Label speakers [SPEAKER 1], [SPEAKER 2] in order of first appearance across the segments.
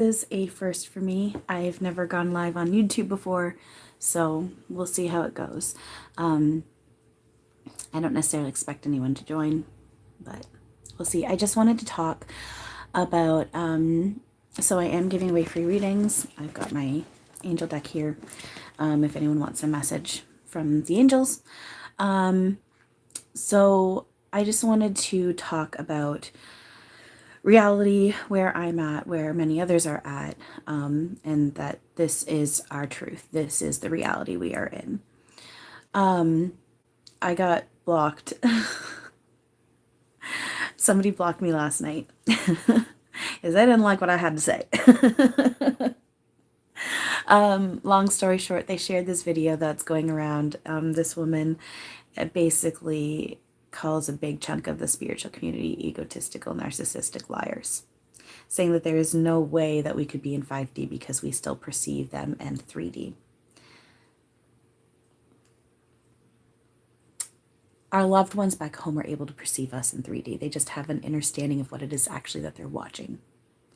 [SPEAKER 1] This is a first for me. I've never gone live on YouTube before, so we'll see how it goes. I don't necessarily expect anyone to join, but we'll see. I just wanted to talk about, so I am giving away free readings. I've got my angel deck here, if anyone wants a message from the angels. So I just wanted to talk about reality, where I'm at, where many others are at, and that this is our truth. This is the reality we are in. I got blocked. Somebody blocked me last night because they didn't like what I had to say. Long story short, they shared this video that's going around. This woman basically calls a big chunk of the spiritual community egotistical, narcissistic liars, saying that there is no way that we could be in 5D because we still perceive them in 3D. Our loved ones back home are able to perceive us in 3D. They just have an understanding of what it is actually that they're watching,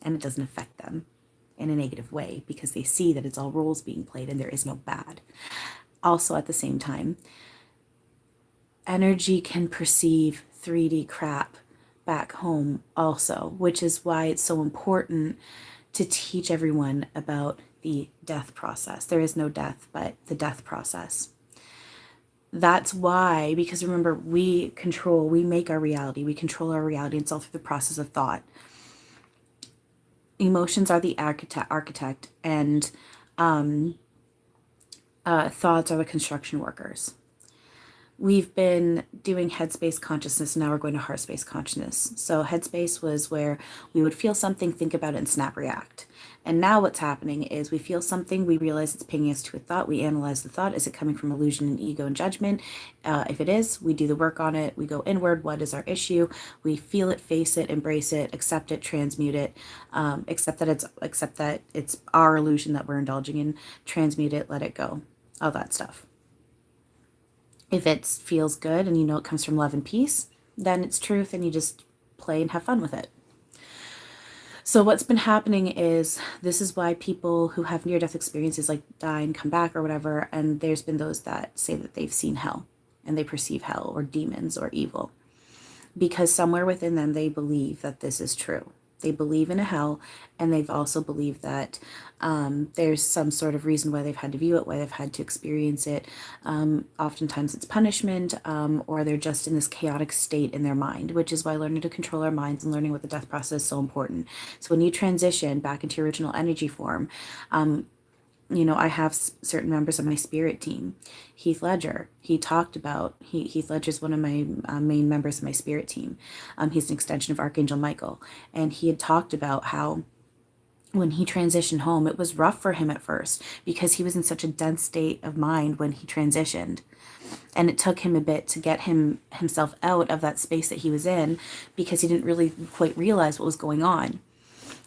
[SPEAKER 1] and it doesn't affect them in a negative way because they see that it's all roles being played and there is no bad. Also, at the same time, energy can perceive 3D crap back home also, which is why it's so important to teach everyone about the death process. There is no death, but the death process. That's why, because remember, we make our reality. We control our reality. It's all through the process of thought. Emotions are the architect, and thoughts are the construction workers. We've been doing headspace consciousness, now we're going to heart space consciousness. So headspace was where we would feel something, think about it, and snap react. And now what's happening is we feel something, we realize it's pinging us to a thought, we analyze the thought. Is it coming from illusion and ego and judgment? If it is, we do the work on it, we go inward, what is our issue? We feel it, face it, embrace it, accept it, transmute it, accept that it's our illusion that we're indulging in, transmute it, let it go, all that stuff. If it feels good and you know it comes from love and peace, then it's truth and you just play and have fun with it. So what's been happening is, this is why people who have near-death experiences like die and come back or whatever, and there's been those that say that they've seen hell and they perceive hell or demons or evil, because somewhere within them they believe that this is true. They believe in a hell, and they've also believed that there's some sort of reason why they've had to view it, why they've had to experience it. Oftentimes it's punishment, or they're just in this chaotic state in their mind, which is why learning to control our minds and learning what the death process is so important. So when you transition back into your original energy form, you know, I have certain members of my spirit team. Heath Ledger, he talked about, Heath Ledger is one of my main members of my spirit team. He's an extension of Archangel Michael. And he had talked about how when he transitioned home, it was rough for him at first because he was in such a dense state of mind when he transitioned. And it took him a bit to get himself out of that space that he was in because he didn't really quite realize what was going on.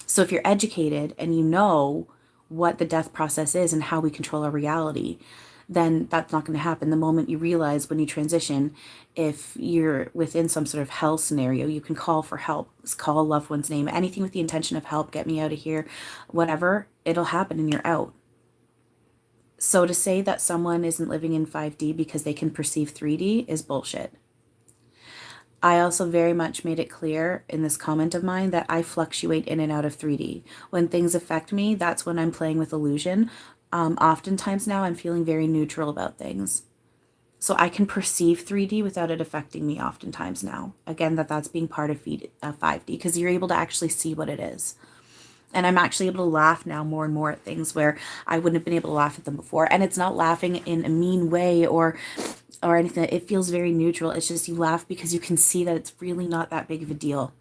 [SPEAKER 1] So if you're educated and you know what the death process is and how we control our reality, then that's not going to happen. The moment you realize when you transition, if you're within some sort of hell scenario, you can call for help, call a loved one's name, anything with the intention of help, get me out of here, whatever, it'll happen and you're out. So to say that someone isn't living in 5D because they can perceive 3D is bullshit. I also very much made it clear in this comment of mine that I fluctuate in and out of 3D. When things affect me, that's when I'm playing with illusion. Oftentimes now I'm feeling very neutral about things. So I can perceive 3D without it affecting me oftentimes now. Again, that's being part of 5D because you're able to actually see what it is. And I'm actually able to laugh now more and more at things where I wouldn't have been able to laugh at them before. And it's not laughing in a mean way or anything. It feels very neutral. It's just you laugh because you can see that it's really not that big of a deal.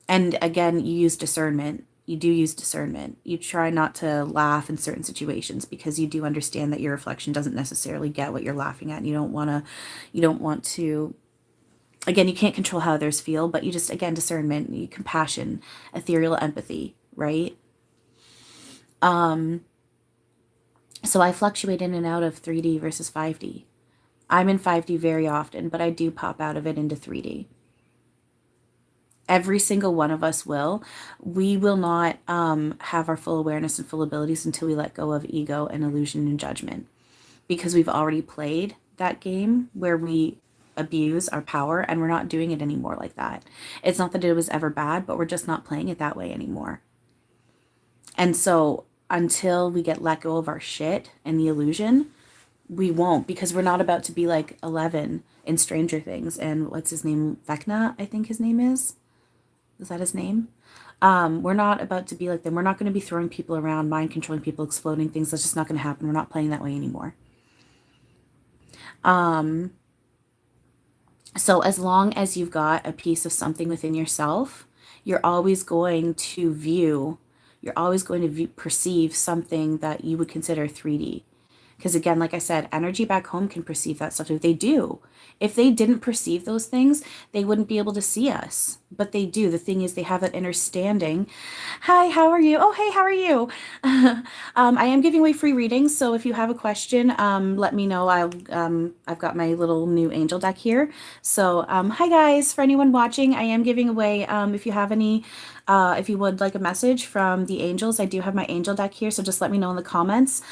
[SPEAKER 1] And again, you use discernment. You do use discernment. You try not to laugh in certain situations because you do understand that your reflection doesn't necessarily get what you're laughing at. And you don't want to, again, you can't control how others feel, but you just, again, discernment, compassion, ethereal empathy, right? So I fluctuate in and out of 3D versus 5D. I'm in 5D very often, but I do pop out of it into 3D. Every single one of us will. We will not have our full awareness and full abilities until we let go of ego and illusion and judgment, because we've already played that game where we abuse our power, and we're not doing it anymore like that. It's not that it was ever bad, but we're just not playing it that way anymore. And so until we get let go of our shit and the illusion, we won't, because we're not about to be like 11 in Stranger Things. And what's his name? Vecna, I think his name is. Is that his name? We're not about to be like them. We're not going to be throwing people around, mind controlling people, exploding things. That's just not going to happen. We're not playing that way anymore. So as long as you've got a piece of something within yourself, you're always going to view, you're always going to perceive something that you would consider 3D. Because again, like I said, energy back home can perceive that stuff. They do. If they didn't perceive those things, they wouldn't be able to see us. But they do. The thing is, they have that understanding. Hi, how are you? Oh, hey, how are you? I am giving away free readings, so if you have a question, let me know. I've got my little new angel deck here. So, hi guys, for anyone watching, I am giving away, if you have any, if you would like a message from the angels, I do have my angel deck here, so just let me know in the comments.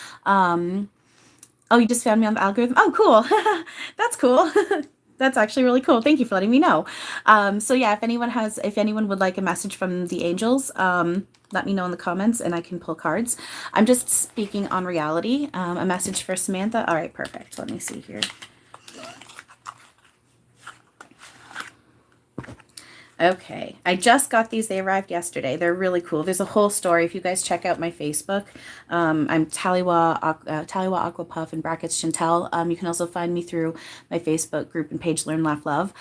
[SPEAKER 1] Oh, you just found me on the algorithm? Oh, cool. That's cool. That's actually really cool. Thank you for letting me know. So yeah, if anyone would like a message from the angels, let me know in the comments and I can pull cards. I'm just speaking on reality. A message for Samantha. All right, perfect. Let me see here. Okay, I just got these. They arrived yesterday. They're really cool. There's a whole story. If you guys check out my Facebook, I'm Tallywa Aquapuff in brackets Chantal. You can also find me through my Facebook group and page Learn, Laugh, Love.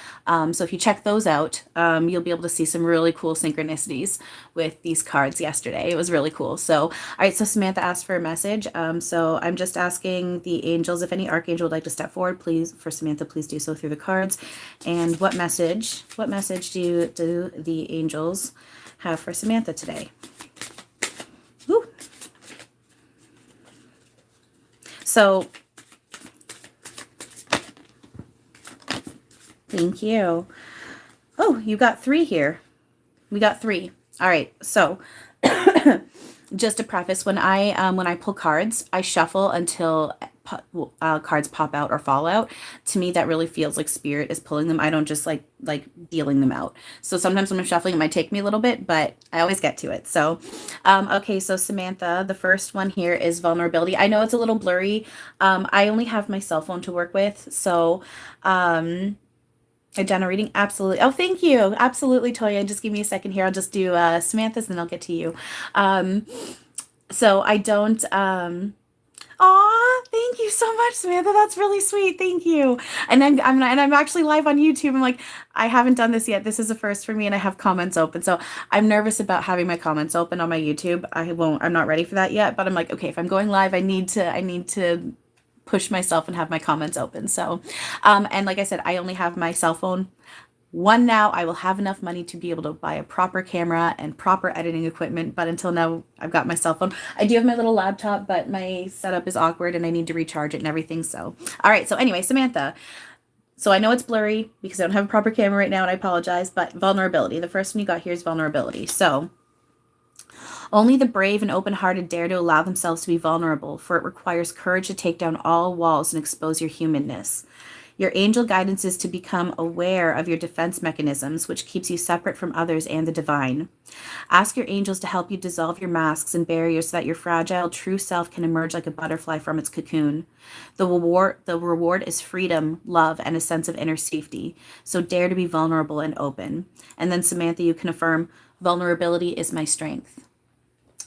[SPEAKER 1] So if you check those out, you'll be able to see some really cool synchronicities with these cards yesterday. It was really cool. So, all right, so Samantha asked for a message. So I'm just asking the angels, if any archangel would like to step forward, please, for Samantha, please do so through the cards. And what message do the angels have for Samantha today? Woo. So, thank you. Oh, you got 3 here. We got 3. All right. So, just to preface, when I pull cards, I shuffle until cards pop out or fall out. To me, that really feels like spirit is pulling them. I don't just like dealing them out. So sometimes when I'm shuffling, it might take me a little bit, but I always get to it. So, okay. So Samantha, the first one here is vulnerability. I know it's a little blurry. I only have my cell phone to work with. So, a generating, absolutely. Oh, thank you. Absolutely, Toya. Just give me a second here. I'll just do Samantha's and then I'll get to you. So I don't Aw, thank you so much, Samantha. That's really sweet. Thank you. And I'm actually live on YouTube. I'm like, I haven't done this yet. This is a first for me, and I have comments open. So I'm nervous about having my comments open on my YouTube. I'm not ready for that yet, but I'm like, okay, if I'm going live, I need to push myself and have my comments open. So, and like I said, I only have my cell phone. One now, I will have enough money to be able to buy a proper camera and proper editing equipment. But until now, I've got my cell phone. I do have my little laptop, but my setup is awkward and I need to recharge it and everything. So, all right. So anyway, Samantha. So I know it's blurry because I don't have a proper camera right now and I apologize, but vulnerability. The first one you got here is vulnerability. So only the brave and open-hearted dare to allow themselves to be vulnerable, for it requires courage to take down all walls and expose your humanness. Your angel guidance is to become aware of your defense mechanisms, which keeps you separate from others and the divine. Ask your angels to help you dissolve your masks and barriers so that your fragile, true self can emerge like a butterfly from its cocoon. The reward is freedom, love, and a sense of inner safety. So dare to be vulnerable and open. And then, Samantha, you can affirm, vulnerability is my strength.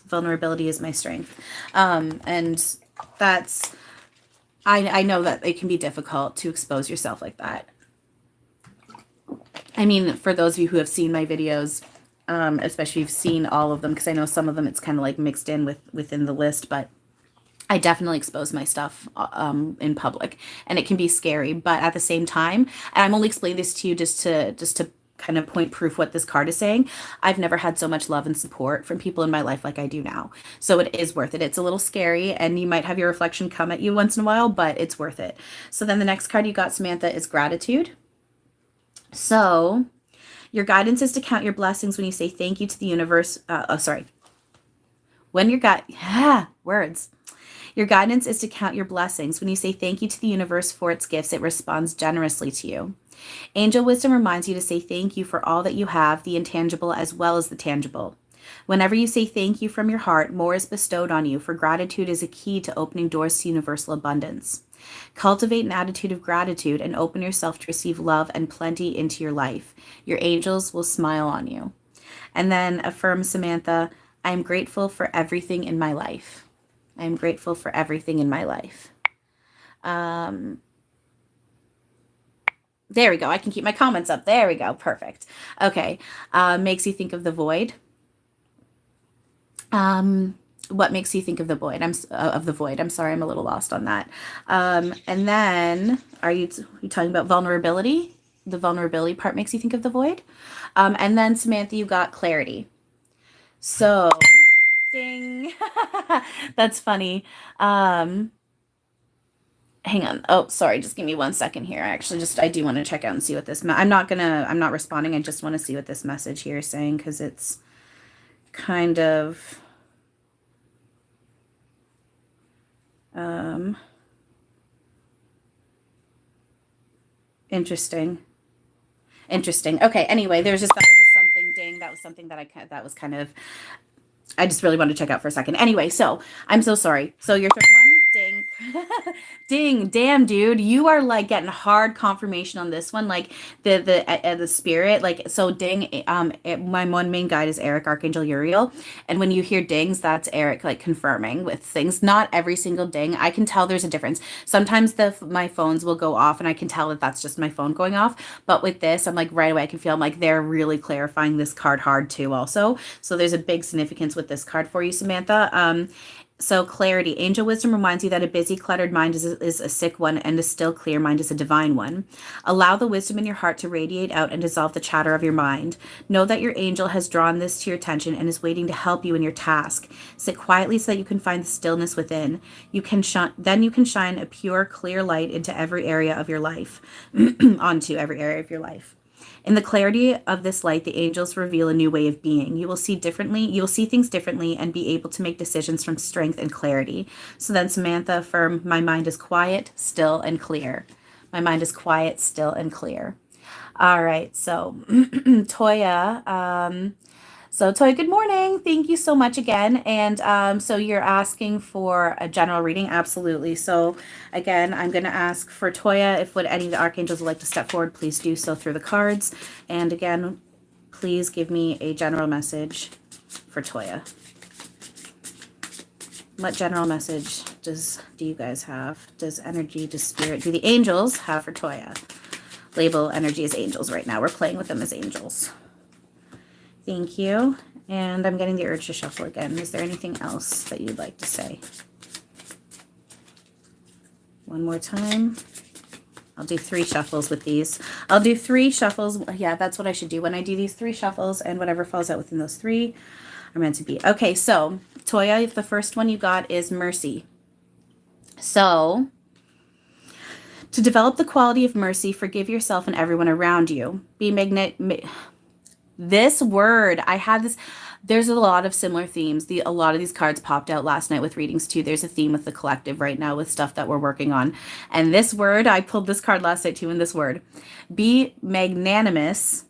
[SPEAKER 1] Vulnerability is my strength. And that's... I know that it can be difficult to expose yourself like that. I mean, for those of you who have seen my videos, especially if you've seen all of them, because I know some of them it's kind of like mixed in within the list, but I definitely expose my stuff in public, and it can be scary. But at the same time, and I'm only explaining this to you just to kind of point proof what this card is saying. I've never had so much love and support from people in my life like I do now. So it is worth it. It's a little scary and you might have your reflection come at you once in a while, but it's worth it. So then the next card you got, Samantha, is gratitude. So Your guidance is to count your blessings when you say thank you to the universe. When your words. Your guidance is to count your blessings. When you say thank you to the universe for its gifts, it responds generously to you. Angel wisdom reminds you to say thank you for all that you have, the intangible as well as the tangible. Whenever you say thank you from your heart, more is bestowed on you, for gratitude is a key to opening doors to universal abundance. Cultivate an attitude of gratitude and open yourself to receive love and plenty into your life. Your angels will smile on you. And then affirm, Samantha, I am grateful for everything in my life. I am grateful for everything in my life. There we go. I can keep my comments up. There we go. Perfect. Okay. Makes you think of the void. What makes you think of the void? I'm sorry, I'm a little lost on that. And then, are you talking about vulnerability? The vulnerability part makes you think of the void. And then Samantha, you got clarity. So, ding. That's funny. Hang on. Oh, sorry. Just give me 1 second here. I do want to check out and see what this, I'm not responding. I just want to see what this message here is saying, because it's kind of, interesting. Okay. Anyway, that was just something, ding. That was something that was kind of, I just really wanted to check out for a second. Anyway, so I'm so sorry. So your third one, ding. Ding, damn, dude, you are like getting hard confirmation on this one, like the spirit, like, so ding. My one main guide is Erik, Archangel Uriel, and when you hear dings, that's Erik like confirming with things. Not every single ding, I can tell there's a difference. Sometimes my phones will go off and I can tell that that's just my phone going off, but with this, I'm like right away I can feel, I'm like, they're really clarifying this card hard too also. So there's a big significance with this card for you, Samantha. So clarity, angel wisdom reminds you that a busy, cluttered mind is a sick one, and a still, clear mind is a divine one. Allow the wisdom in your heart to radiate out and dissolve the chatter of your mind. Know that your angel has drawn this to your attention and is waiting to help you in your task. Sit quietly so that you can find the stillness within. Then you can shine a pure, clear light into every area of your life, onto every area of your life. In the clarity of this light, the angels reveal a new way of being. You will see things differently and be able to make decisions from strength and clarity. So then Samantha, affirm, my mind is quiet, still, and clear. My mind is quiet, still, and clear. All right, so Toya, Toya, good morning. Thank you so much again. And so you're asking for a general reading? Absolutely. So again, I'm going to ask for Toya, if any of the archangels would like to step forward, please do so through the cards. And again, please give me a general message for Toya. What general message do you guys have? Does energy, does spirit, do the angels have for Toya? Label energy as angels right now. We're playing with them as angels. Thank you. And I'm getting the urge to shuffle again. Is there anything else that you'd like to say? One more time. I'll do 3 shuffles with these. I'll do 3 shuffles. Yeah, that's what I should do when I do these 3 shuffles, and whatever falls out within those 3 are meant to be. Okay, so Toya, the first one you got is mercy. So to develop the quality of mercy, forgive yourself and everyone around you. This word, there's a lot of similar themes. A lot of these cards popped out last night with readings too. There's a theme with the collective right now with stuff that we're working on. And this word, I pulled this card last night too, in this word. Be magnanimous,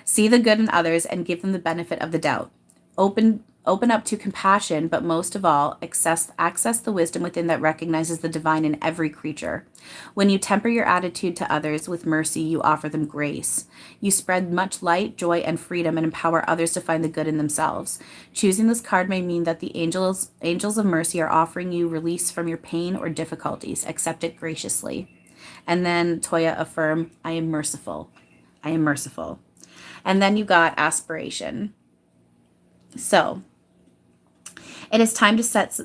[SPEAKER 1] see the good in others, and give them the benefit of the doubt. Open up to compassion, but most of all, access the wisdom within that recognizes the divine in every creature. When you temper your attitude to others with mercy, you offer them grace. You spread much light, joy, and freedom and empower others to find the good in themselves. Choosing this card may mean that the angels of mercy are offering you release from your pain or difficulties. Accept it graciously. And then Toya, affirm, I am merciful. I am merciful. And then you got aspiration. So it is time to set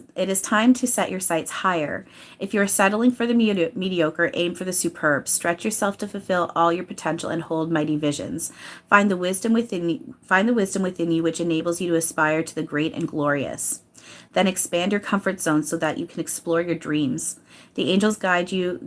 [SPEAKER 1] your sights higher. If you are settling for the mediocre, aim for the superb. Stretch yourself to fulfill all your potential and hold mighty visions. Find the wisdom within you which enables you to aspire to the great and glorious. Then expand your comfort zone so that you can explore your dreams. The angels guide you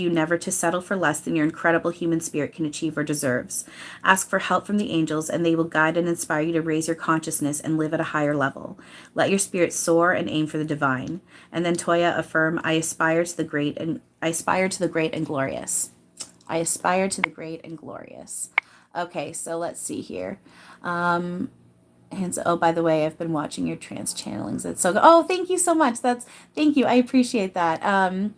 [SPEAKER 1] never to settle for less than your incredible human spirit can achieve or deserves. Ask for help from the angels, and they will guide and inspire you to raise your consciousness and live at a higher level. Let your spirit soar and aim for the divine. And then Toya, affirm, I aspire to the great and glorious. I aspire to the great and glorious. Okay, so let's see here. And so, oh, by the way, I've been watching your trance channelings. It's so good. Oh, thank you so much. Thank you. I appreciate that. I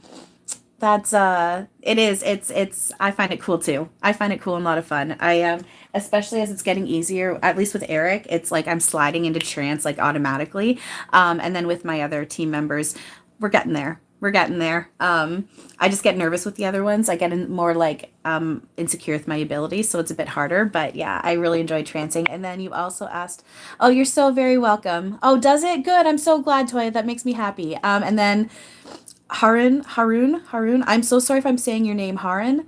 [SPEAKER 1] find it cool too. I find it cool and a lot of fun. Especially as it's getting easier, at least with Erik, it's like I'm sliding into trance like automatically. And then with my other team members, we're getting there. We're getting there. I just get nervous with the other ones. I get more like insecure with my abilities, so it's a bit harder. But yeah, I really enjoy trancing. And then you also asked, oh, you're so very welcome. Oh, does it? Good. I'm so glad, Toya. That makes me happy. And then Harun. I'm so sorry if I'm saying your name, Harun.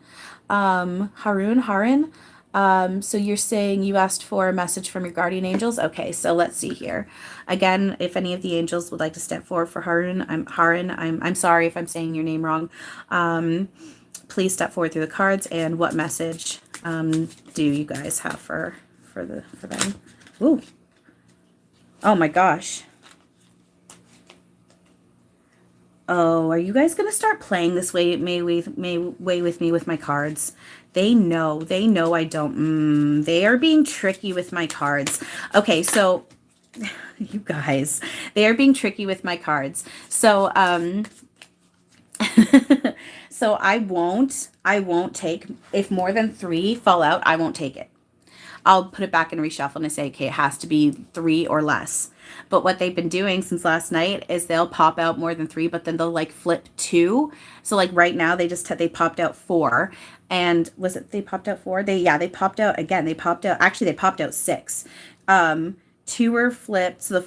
[SPEAKER 1] Harun. So you're saying you asked for a message from your guardian angels? Okay, so let's see here. Again, if any of the angels would like to step forward for Harun, I'm sorry if I'm saying your name wrong. Please step forward through the cards. And what message do you guys have for them? Ooh. Oh my gosh. Oh, are you guys gonna start playing this way with me with my cards? They know I don't. They are being tricky with my cards. Okay, so you guys, they are being tricky with my cards. So so I won't take, if more than 3 fall out, I won't take it. I'll put it back in reshuffle and say, okay, it has to be 3 or less. But what they've been doing since last night is they'll pop out more than 3, but then they'll like flip 2. So like right now they popped out 4. And was it they popped out 4? They popped out again. They popped out 6. 2 were flipped. So the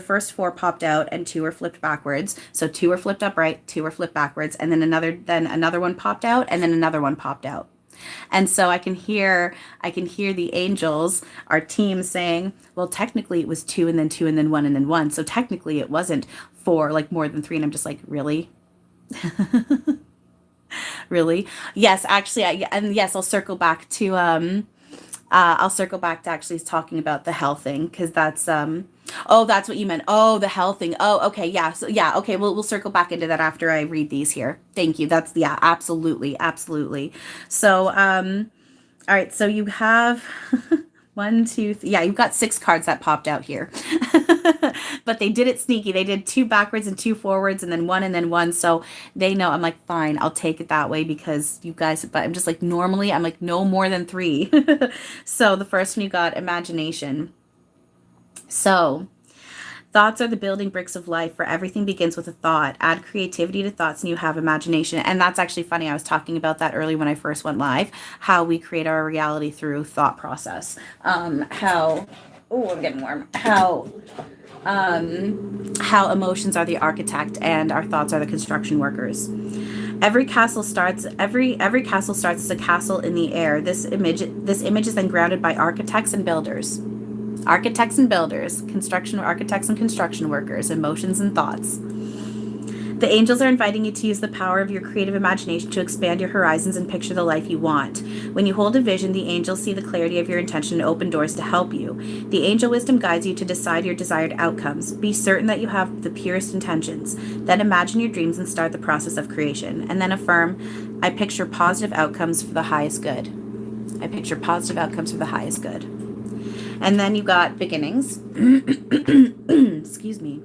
[SPEAKER 1] first 4 popped out and 2 were flipped backwards. So 2 were flipped upright, 2 were flipped backwards, and then another one popped out, and then another one popped out. And so I can hear the angels, our team, saying, well, technically it was 2 and then 2 and then 1 and then 1. So technically it wasn't 4, like more than 3. And I'm just like, really? Really? Yes, actually, yes, I'll circle back to actually talking about the health thing, because that's oh, that's what you meant. Oh, the health thing. Oh, okay, yeah. So yeah, okay, we'll circle back into that after I read these here. Thank you. That's, yeah, absolutely. So all right, so you have 1, 2, yeah, you've got 6 cards that popped out here. But they did it sneaky. They did 2 backwards and 2 forwards and then 1 and then 1. So they know. I'm like, fine, I'll take it that way because you guys, but I'm just like, normally I'm like, no more than 3. So the first one you got, imagination. So thoughts are the building bricks of life, for everything begins with a thought. Add creativity to thoughts and you have imagination. And that's actually funny. I was talking about that early when I first went live, how we create our reality through thought process. I'm getting warm. How emotions are the architect and our thoughts are the construction workers. Every castle starts as a castle in the air. This image is then grounded by architects and builders. Architects and builders, architects and construction workers, emotions and thoughts. The angels are inviting you to use the power of your creative imagination to expand your horizons and picture the life you want. When you hold a vision, the angels see the clarity of your intention and open doors to help you. The angel wisdom guides you to decide your desired outcomes. Be certain that you have the purest intentions. Then imagine your dreams and start the process of creation. And then affirm, I picture positive outcomes for the highest good. I picture positive outcomes for the highest good. And then you got beginnings. Excuse me.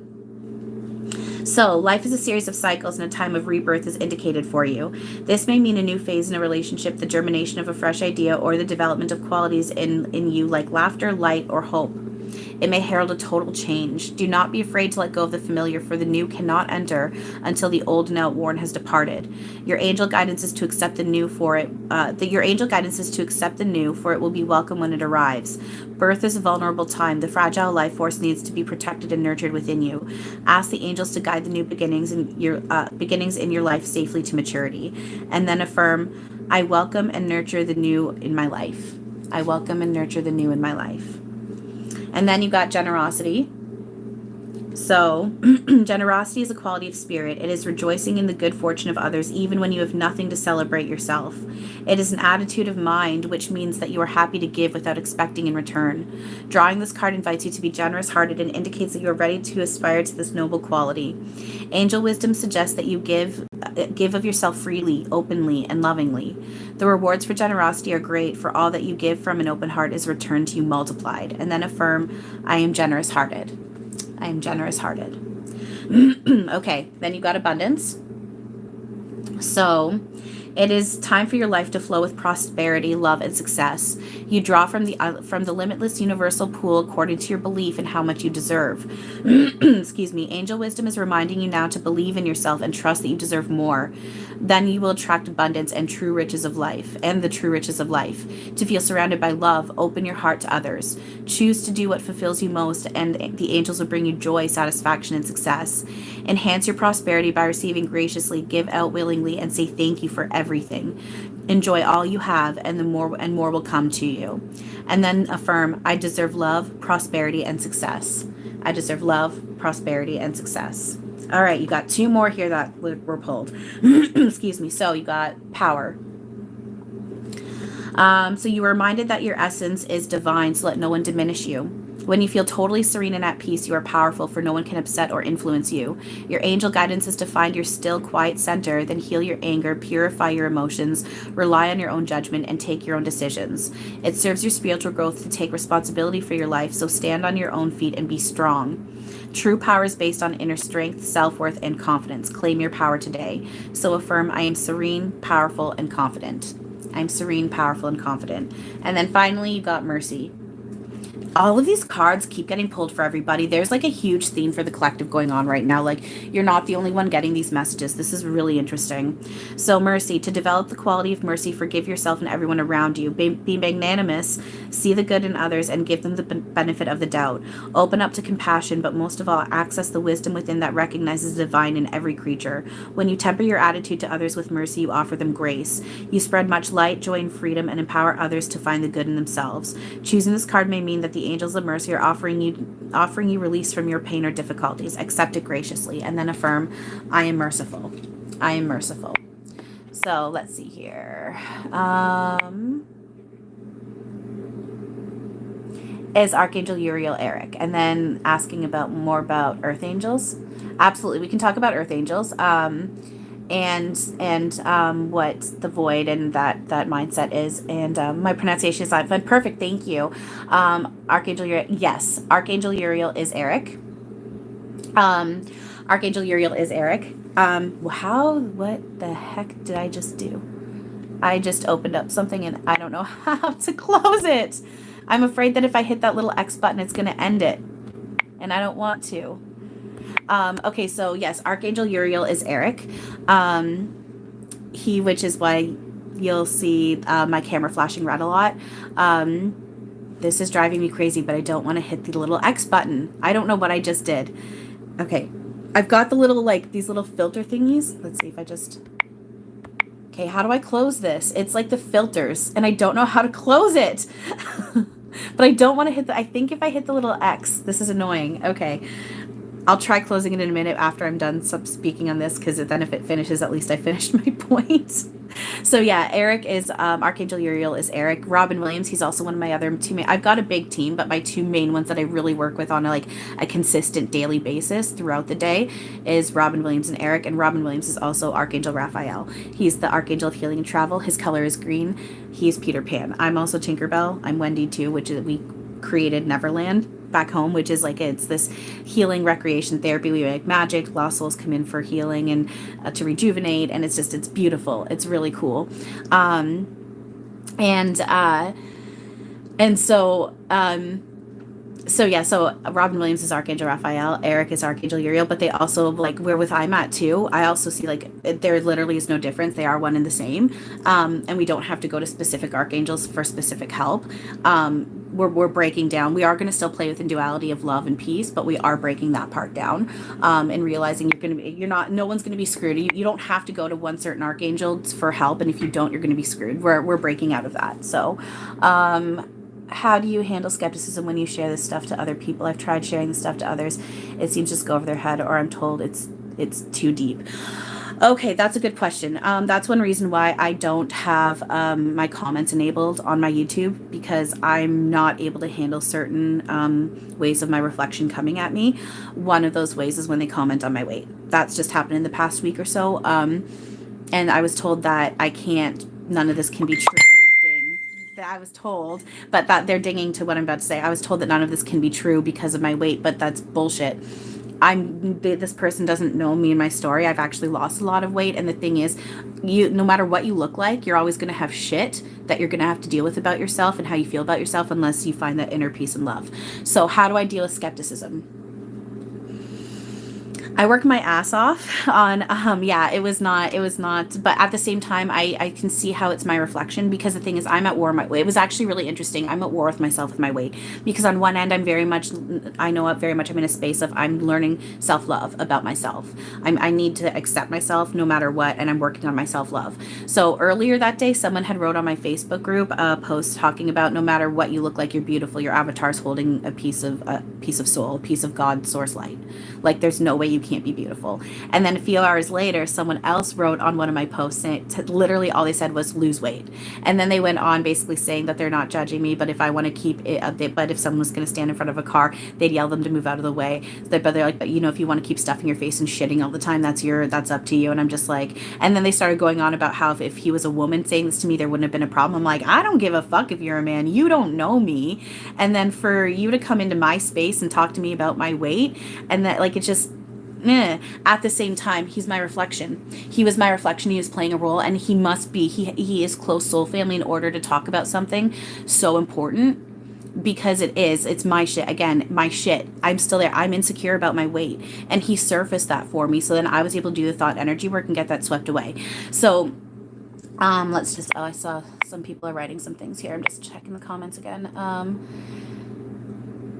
[SPEAKER 1] So, life is a series of cycles and a time of rebirth is indicated for you. This may mean a new phase in a relationship, the germination of a fresh idea, or the development of qualities in you like laughter, light, or hope. It may herald a total change. Do not be afraid to let go of the familiar, for the new cannot enter until the old and outworn has departed. Your angel guidance is to accept the new, for it will be welcome when it arrives. Birth is a vulnerable time. The fragile life force needs to be protected and nurtured within you. Ask the angels to guide the new beginnings in your life safely to maturity. And then affirm, I welcome and nurture the new in my life. I welcome and nurture the new in my life. And then you got generosity. So, generosity is a quality of spirit. It is rejoicing in the good fortune of others, even when you have nothing to celebrate yourself. It is an attitude of mind, which means that you are happy to give without expecting in return. Drawing this card invites you to be generous hearted and indicates that you are ready to aspire to this noble quality. Angel wisdom suggests that you give of yourself freely, openly, and lovingly. The rewards for generosity are great, for all that you give from an open heart is returned to you multiplied. And then affirm, I am generous hearted. I am generous hearted. Okay, then you got abundance. So it is time for your life to flow with prosperity, love, and success. You draw from the limitless universal pool according to your belief in how much you deserve. Excuse me. Angel wisdom is reminding you now to believe in yourself and trust that you deserve more. Then you will attract abundance and true riches of life, and the true riches of life. To feel surrounded by love, open your heart to others. Choose to do what fulfills you most, and the angels will bring you joy, satisfaction, and success. Enhance your prosperity by receiving graciously, give out willingly, and say thank you for everything. Enjoy all you have, and more will come to you. And then affirm, I deserve love, prosperity, and success. I deserve love, prosperity, and success. All right, you got 2 more here that were pulled. Excuse me. So you got power. So you were reminded that your essence is divine, so let no one diminish you. When you feel totally serene and at peace, you are powerful, for no one can upset or influence you. Your angel guidance is to find your still, quiet center, then heal your anger, purify your emotions, rely on your own judgment, and take your own decisions. It serves your spiritual growth to take responsibility for your life, so stand on your own feet and be strong. True power is based on inner strength, self-worth, and confidence. Claim your power today. So affirm, I am serene, powerful, and confident. I'm serene, powerful, and confident. And then finally, you got mercy. All of these cards keep getting pulled for everybody. There's like a huge theme for the collective going on right now. Like, you're not the only one getting these messages. This is really interesting. So mercy, to develop the quality of mercy, forgive yourself and everyone around you. Be magnanimous, see the good in others, and give them the benefit of the doubt. Open up to compassion, but most of all, access the wisdom within that recognizes the divine in every creature. When you temper your attitude to others with mercy, you offer them grace. You spread much light, joy, and freedom, and empower others to find the good in themselves. Choosing this card may mean that the angels of mercy are offering you release from your pain or difficulties. Accept it graciously, and then affirm, I am merciful. I am merciful. So let's see here. Is Archangel Uriel Erik? And then asking more about earth angels. Absolutely, we can talk about earth angels. And what the void and that mindset is, and my pronunciation is not fun. Perfect, thank you. Archangel Uriel, yes, Archangel Uriel is Erik. Archangel Uriel is Erik. What the heck did I just do? I just opened up something and I don't know how to close it. I'm afraid that if I hit that little X button, it's going to end it, and I don't want to. Okay, so yes, Archangel Uriel is Erik. Which is why you'll see my camera flashing red a lot. This is driving me crazy, but I don't want to hit the little X button. I don't know what I just did. Okay, I've got the little, like, these little filter thingies. Let's see if I just... Okay, how do I close this? It's like the filters, and I don't know how to close it. But I don't want to hit I think if I hit the little X, this is annoying. Okay. I'll try closing it in a minute after I'm done speaking on this, because then if it finishes, at least I finished my point. So yeah, Erik is, Archangel Uriel is Erik. Robin Williams, he's also one of my other 2 main, I've got a big team, but my 2 main ones that I really work with on a consistent daily basis throughout the day is Robin Williams and Erik. And Robin Williams is also Archangel Raphael. He's the Archangel of Healing and Travel. His color is green. He's Peter Pan. I'm also Tinkerbell. I'm Wendy too, which is, we created Neverland back home, which is like, it's this healing recreation therapy. We make magic, lost souls come in for healing and to rejuvenate, and it's beautiful. It's really cool. So Robin Williams is Archangel Raphael, Erik is Archangel Uriel, but they also, like, where with I'm at too, I also see, like, there literally is no difference. They are one and the same. And we don't have to go to specific archangels for specific help. We're breaking down. We are going to still play within duality of love and peace, but we are breaking that part down, and realizing no one's going to be screwed. You don't have to go to one certain archangel for help, and if you don't, you're going to be screwed. We're breaking out of that. So, how do you handle skepticism when you share this stuff to other people? I've tried sharing this stuff to others. It seems to just go over their head, or I'm told it's too deep. Okay, that's a good question. That's one reason why I don't have my comments enabled on my YouTube, because I'm not able to handle certain ways of my reflection coming at me. One of those ways is when they comment on my weight. That's just happened in the past week or so. And I was told that I can't, none of this can be true. Ding. That I was told, but that they're dinging to what I'm about to say. I was told that none of this can be true because of my weight, but that's bullshit. This person doesn't know me and my story. I've actually lost a lot of weight, and the thing is, no matter what you look like, you're always going to have shit that you're going to have to deal with about yourself and how you feel about yourself, unless you find that inner peace and love. So how do I deal with skepticism? I worked my ass off on, yeah, it was not, but at the same time, I can see how it's my reflection, because the thing is, I'm at war with my weight. It was actually really interesting. I'm at war with myself with my weight, because on one end, I'm in a space of, I'm learning self-love about myself. I need to accept myself no matter what, and I'm working on my self-love. So earlier that day, someone had wrote on my Facebook group a post talking about, no matter what you look like, you're beautiful. Your avatar's holding a piece of soul, a piece of God's source light. Like, there's no way you can't be beautiful. And then a few hours later, someone else wrote on one of my posts, saying, literally all they said was lose weight. And then they went on basically saying that they're not judging me, but if I want to keep it, but if someone was going to stand in front of a car, they'd yell them to move out of the way. But they're like, but if you want to keep stuffing your face and shitting all the time, that's up to you. And I'm just like, and then they started going on about how if he was a woman saying this to me, there wouldn't have been a problem. I'm like, I don't give a fuck if you're a man. You don't know me. And then for you to come into my space and talk to me about my weight, and that, like, it just, at the same time, he's my reflection. He was my reflection. He was playing a role, and he must be, he is close soul family in order to talk about something so important, because it's my shit. Again, my shit. I'm still there. I'm insecure about my weight, and he surfaced that for me. So then I was able to do the thought energy work and get that swept away. So let's just, I saw some people are writing some things here. I'm just checking the comments again.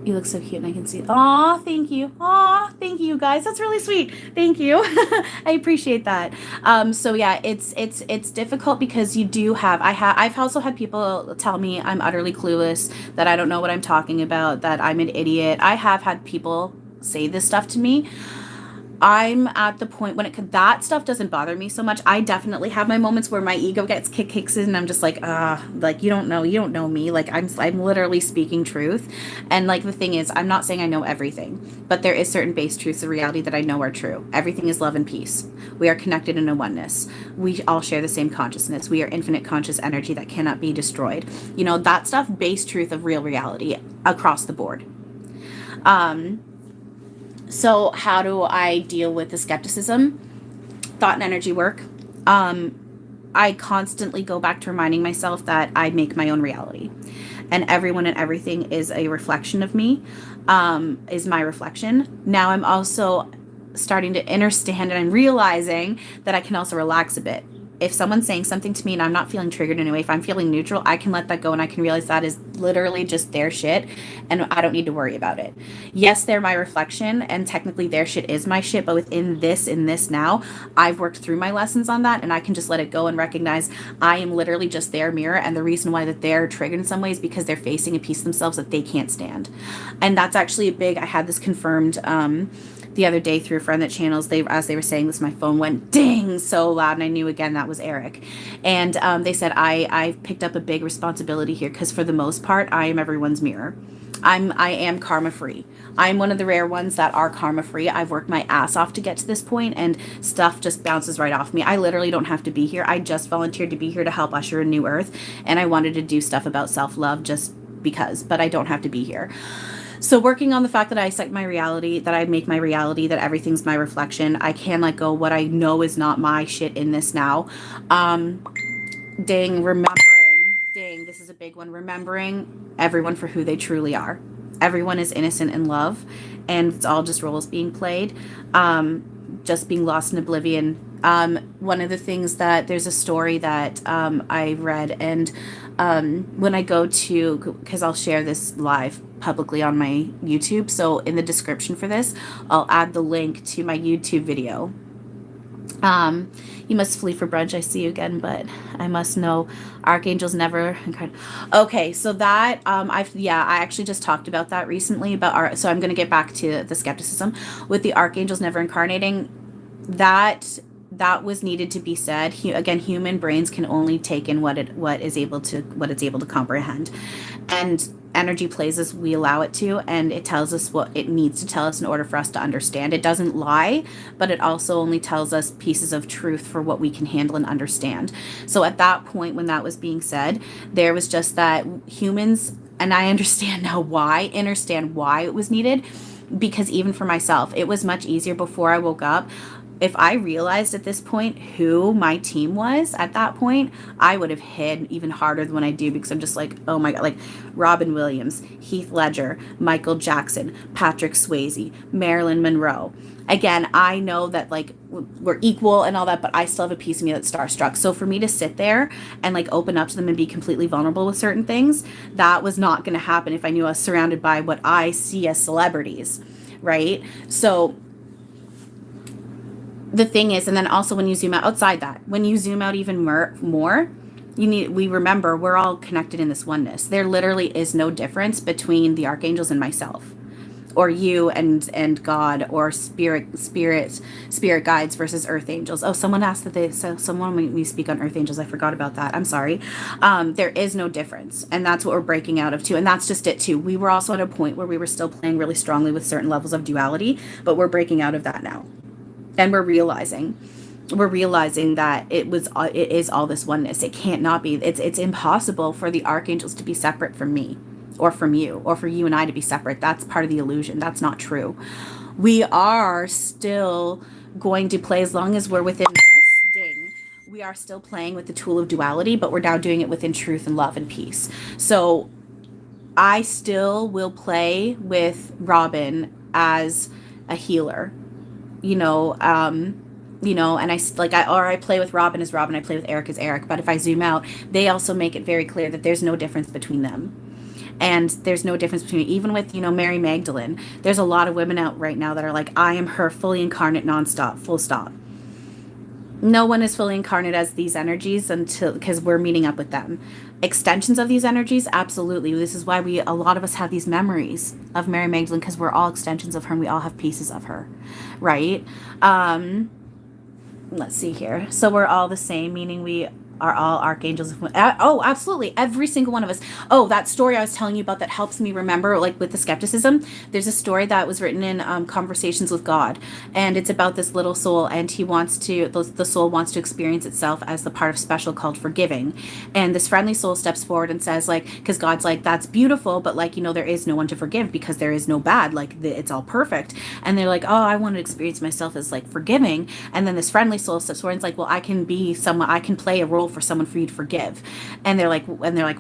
[SPEAKER 1] You look so cute, and I can see it. Aw, thank you. Aw, thank you, guys. That's really sweet. Thank you. I appreciate that. So yeah, it's difficult, because you do have, I've also had people tell me I'm utterly clueless, that I don't know what I'm talking about, that I'm an idiot. I have had people say this stuff to me. I'm at the point when that stuff doesn't bother me so much. I definitely have my moments where my ego kicks in, and I'm just like, like, you don't know me. Like, I'm literally speaking truth. And like, the thing is, I'm not saying I know everything, but there is certain base truths of reality that I know are true. Everything is love and peace. We are connected in a oneness. We all share the same consciousness. We are infinite conscious energy that cannot be destroyed. That stuff, base truth of real reality across the board. So how do I deal with the skepticism? Thought and energy work. I constantly go back to reminding myself that I make my own reality, and everyone and everything is a reflection of me, is my reflection. Now I'm also starting to understand, and I'm realizing that I can also relax a bit. If someone's saying something to me and I'm not feeling triggered in any way, if I'm feeling neutral, I can let that go, and I can realize that is literally just their shit, and I don't need to worry about it. Yes, they're my reflection, and technically their shit is my shit, but within this, in this now, I've worked through my lessons on that, and I can just let it go and recognize I am literally just their mirror, and the reason why that they're triggered in some ways because they're facing a piece of themselves that they can't stand. And that's actually I had this confirmed the other day through a friend that channels. As they were saying this, my phone went ding so loud, and I knew again that was Erik. And they said I've picked up a big responsibility here, because for the most part I am everyone's mirror. I am karma free. I'm one of the rare ones that are karma free. I've worked my ass off to get to this point, and stuff just bounces right off me. I literally don't have to be here. I just volunteered to be here to help usher in new earth, and I wanted to do stuff about self-love just because, but I don't have to be here. So working on the fact that I set my reality, that I make my reality, that everything's my reflection. I can let go what I know is not my shit in this now. This is a big one. Remembering everyone for who they truly are. Everyone is innocent in love, and it's all just roles being played. Just being lost in oblivion. One of the things that there's a story that I read, and when I go to, because I'll share this live publicly on my YouTube, so in the description for this I'll add the link to my YouTube video Um, you must flee for brunch. I see you again, but I must know archangels never. Okay, so that I actually just talked about that recently about our. So I'm going to get back to the skepticism with the archangels never incarnating. That was needed to be said. Again, human brains can only take in what it's able to comprehend, and energy plays as we allow it to, and it tells us what it needs to tell us in order for us to understand. It doesn't lie, but it also only tells us pieces of truth for what we can handle and understand. So at that point, when that was being said, there was just that humans, and I understand now why, understand why it was needed, because even for myself, it was much easier before I woke up. If I realized at this point who my team was at that point, I would have hid even harder than when I do, because I'm just like, oh my God, like Robin Williams, Heath Ledger, Michael Jackson, Patrick Swayze, Marilyn Monroe. Again, I know that like we're equal and all that, but I still have a piece of me that's starstruck. So for me to sit there and like open up to them and be completely vulnerable with certain things, that was not going to happen if I knew I was surrounded by what I see as celebrities, right? So the thing is, and then also when you zoom out outside that, when you zoom out even more, we remember we're all connected in this oneness. There literally is no difference between the archangels and myself, or you and God, or spirit guides versus earth angels. Oh, someone asked that someone when we speak on earth angels, I forgot about that. I'm sorry. There is no difference, and that's what we're breaking out of too. And that's just it too. We were also at a point where we were still playing really strongly with certain levels of duality, but we're breaking out of that now. And we're realizing that it is all this oneness. It can't not be. It's impossible for the archangels to be separate from me, or from you, or for you and I to be separate. That's part of the illusion. That's not true. We are still going to play, as long as we're within we are still playing with the tool of duality, but we're now doing it within truth and love and peace. So I still will play with Robin as a healer, you know, and I play with Robin as Robin, I play with Erik as Erik. But if I zoom out, they also make it very clear that there's no difference between them. And there's no difference between, even with, Mary Magdalene, there's a lot of women out right now that are like, I am her fully incarnate, nonstop, full stop. No one is fully incarnate as these energies because we're meeting up with them. Extensions of these energies, absolutely. This is why a lot of us have these memories of Mary Magdalene, because we're all extensions of her and we all have pieces of her, right? Let's see here. So we're all the same, meaning we are all archangels. Oh, absolutely. Every single one of us. Oh, that story I was telling you about that helps me remember, like with the skepticism. There's a story that was written in Conversations with God. And it's about this little soul. And the soul wants to experience itself as the part of special called forgiving. And this friendly soul steps forward and says, like, because God's like, that's beautiful. But like, there is no one to forgive because there is no bad. Like, it's all perfect. And they're like, oh, I want to experience myself as like forgiving. And then this friendly soul steps forward and is like, well, I can play a role for someone for you to forgive. And they're like, well,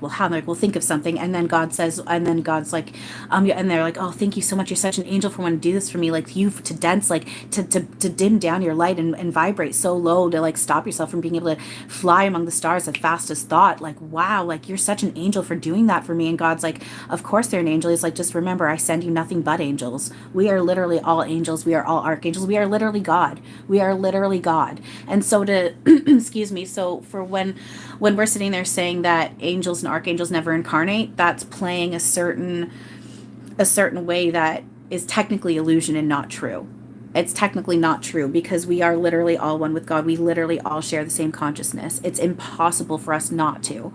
[SPEAKER 1] how? And they're like, well, think of something. And then God's like, and they're like, oh, thank you so much. You're such an angel for wanting to do this for me. Like, you to dense, like to dim down your light and vibrate so low to like stop yourself from being able to fly among the stars as fast as thought. Like, wow, like you're such an angel for doing that for me. And God's like, of course they're an angel. He's like, just remember, I send you nothing but angels. We are literally all angels. We are all archangels. We are literally God. We are literally God. And so excuse me. So for when we're sitting there saying that angels and archangels never incarnate, that's playing a certain way that is technically illusion and not true. It's technically not true, because we are literally all one with God. We literally all share the same consciousness. It's impossible for us not to.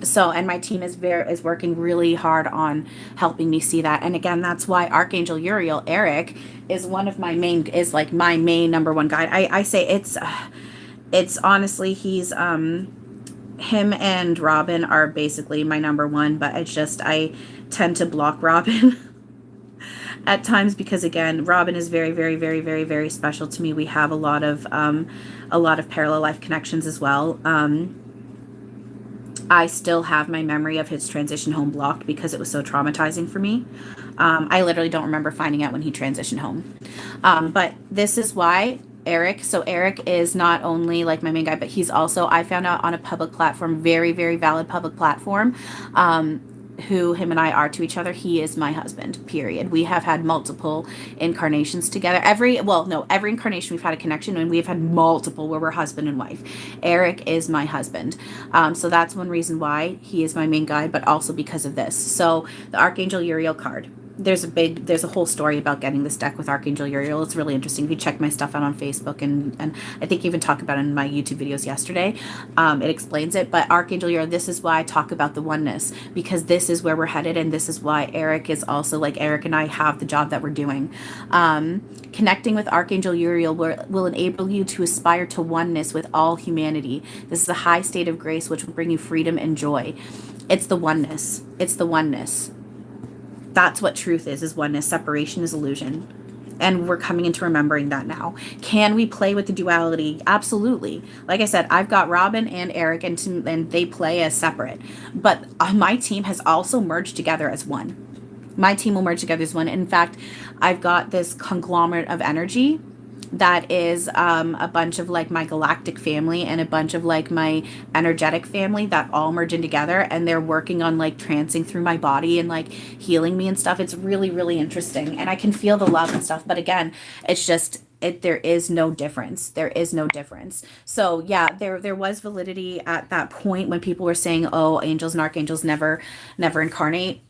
[SPEAKER 1] So, and my team is working really hard on helping me see that. And again, that's why Archangel Uriel, Erik, is my main number one guide. I say it's honestly, he's him and Robin are basically my number one, but it's just I tend to block Robin at times, because again, Robin is very, very, very, very, very special to me. We have a lot of parallel life connections as well. I still have my memory of his transition home blocked because it was so traumatizing for me. I literally don't remember finding out when he transitioned home. But this is why Erik. So Erik is not only like my main guy, but he's also, I found out on a public platform, very, very valid public platform. who him and I are to each other. He is my husband, period. We have had multiple incarnations together. Every incarnation we've had a connection, and we've had multiple where we're husband and wife. Erik is my husband. So that's one reason why he is my main guide, but also because of this. So the Archangel Uriel card. There's a whole story about getting this deck with Archangel Uriel. It's really interesting. If you check my stuff out on Facebook, and I think even talk about it in my YouTube videos yesterday, it explains it. But Archangel Uriel, this is why I talk about the oneness, because this is where we're headed, and this is why Erik is also, like, Erik and I have the job that we're doing. Connecting with Archangel Uriel will enable you to aspire to oneness with all humanity. This is a high state of grace which will bring you freedom and joy. It's the oneness. It's the oneness. That's what truth is oneness. Separation is illusion. And we're coming into remembering that now. Can we play with the duality? Absolutely. Like I said, I've got Robin and Erik, and they play as separate. But my team has also merged together as one. My team will merge together as one. In fact, I've got this conglomerate of energy that is a bunch of, like, my galactic family and a bunch of, like, my energetic family that all merge in together, and they're working on, like, trancing through my body and, like, healing me and stuff. It's really, really interesting, and I can feel the love and stuff. But again, it's just there is no difference. There is no difference. So yeah, there was validity at that point when people were saying, oh, angels and archangels never incarnate.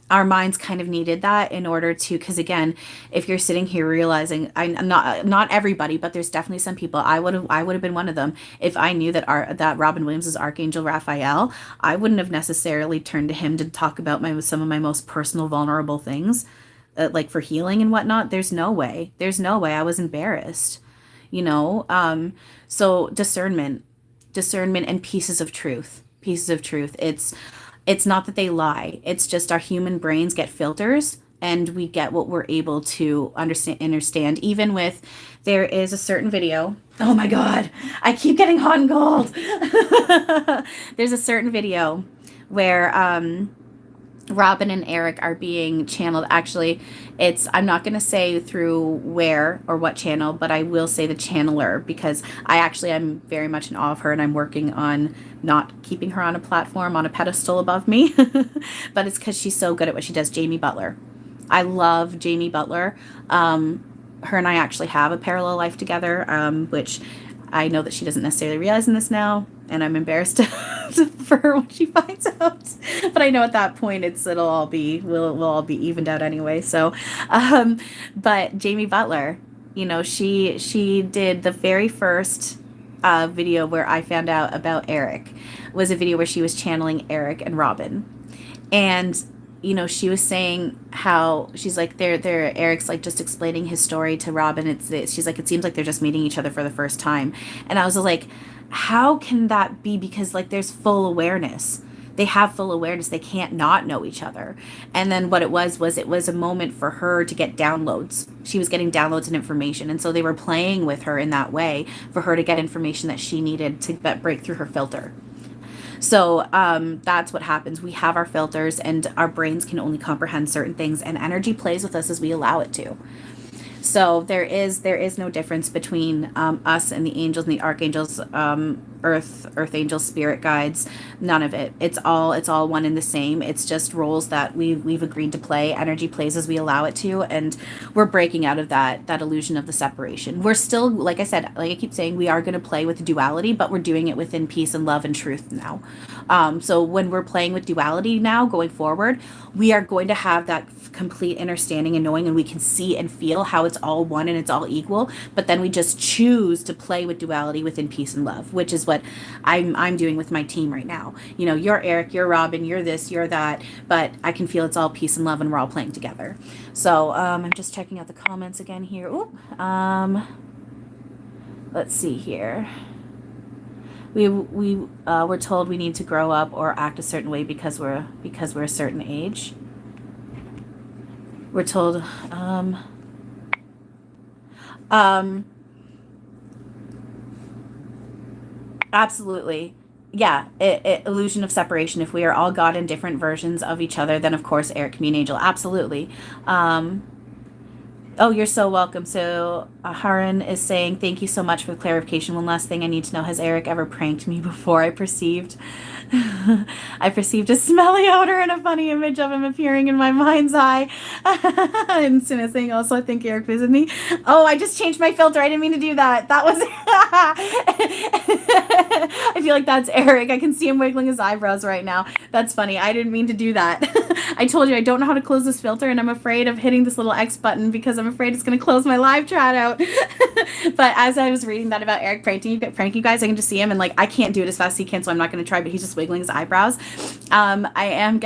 [SPEAKER 1] Our minds kind of needed that in order to, because again, if you're sitting here realizing, I'm not everybody, but there's definitely some people. I would have been one of them if I knew that Robin Williams is Archangel Raphael. I wouldn't have necessarily turned to him to talk about some of my most personal, vulnerable things, like for healing and whatnot. There's no way. I was embarrassed, you know. So discernment, and pieces of truth. It's not that they lie. It's just our human brains get filters, and we get what we're able to understand. Even with, there is a certain video. Oh my God, I keep getting hot and cold. There's a certain video where Robin and Erik are being channeled. Actually, I'm not going to say through where or what channel, but I will say the channeler, because I'm very much in awe of her, and I'm working on not keeping her on a platform, on a pedestal above me. But it's because she's so good at what she does. Jamie Butler. I love Jamie Butler. Her and I actually have a parallel life together, which I know that she doesn't necessarily realize in this now, and I'm embarrassed for her when she finds out. But I know at that point we'll all be evened out anyway. So, but Jamie Butler, you know, she did the very first video where I found out about Erik, was a video where she was channeling Erik and Robin, and you know, she was saying how she's like, Erik's like just explaining his story to Robin. She's like, it seems like they're just meeting each other for the first time. And I was like, how can that be? Because, like, there's full awareness. They have full awareness. They can't not know each other. And then what it was a moment for her to get downloads. She was getting downloads and information. And so they were playing with her in that way for her to get information that she needed to break through her filter. So that's what happens. We have our filters, and our brains can only comprehend certain things, and energy plays with us as we allow it to. So there is no difference between us and the angels and the archangels, earth angels, spirit guides. None of it. It's all one and the same. It's just roles that we've agreed to play. Energy plays as we allow it to, and we're breaking out of that illusion of the separation. We're still, like I said, like I keep saying, we are going to play with duality, but we're doing it within peace and love and truth now. So when we're playing with duality now, going forward, we are going to have that complete understanding and knowing, and we can see and feel how it's all one and it's all equal. But then we just choose to play with duality within peace and love, which is what I'm doing with my team right now. You know, you're Erik, you're Robin, you're this, you're that, but I can feel it's all peace and love, and we're all playing together. So I'm just checking out the comments again here. Let's see here. We were told we need to grow up or act a certain way because we're a certain age. We're told absolutely. Yeah, illusion of separation. If we are all God in different versions of each other, then of course Erik can be an angel. Absolutely. Oh, you're so welcome. So, Haran is saying, thank you so much for the clarification. One last thing I need to know. Has Erik ever pranked me before? I perceived I perceived a smelly odor and a funny image of him appearing in my mind's eye. And Sina saying, also, I think Erik visited me. Oh, I just changed my filter. I didn't mean to do that. That was. I feel like that's Erik. I can see him wiggling his eyebrows right now. That's funny. I didn't mean to do that. I told you I don't know how to close this filter, and I'm afraid of hitting this little X button because I'm afraid it's going to close my live chat out. But as I was reading that about Erik pranking you guys, I can just see him, and like I can't do it as fast as he can, so I'm not going to try. But he's just wiggling his eyebrows. I am,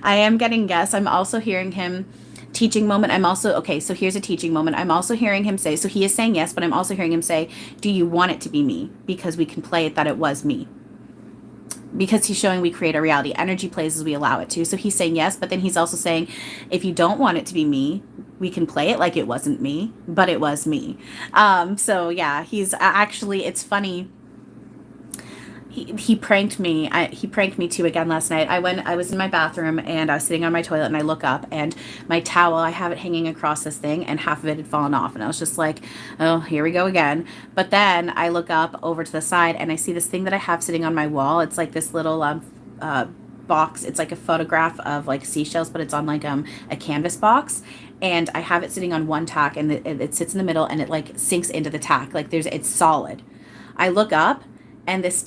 [SPEAKER 1] I am getting guess. I'm also hearing him teaching moment. I'm also okay. So here's a teaching moment. I'm also hearing him say. So he is saying yes, but I'm also hearing him say, "Do you want it to be me? Because we can play it that it was me." Because he's showing we create a reality. Energy plays as we allow it to. So he's saying yes, but then he's also saying, if you don't want it to be me, we can play it like it wasn't me, but it was me. So yeah, he's actually, it's funny. He pranked me. He pranked me too again last night. I was in my bathroom and I was sitting on my toilet and I look up and my towel, I have it hanging across this thing and half of it had fallen off. And I was just like, oh, here we go again. But then I look up over to the side and I see this thing that I have sitting on my wall. It's like this little box. It's like a photograph of like seashells, but it's on like a canvas box. And I have it sitting on one tack and it sits in the middle and it like sinks into the tack. Like it's solid. I look up and this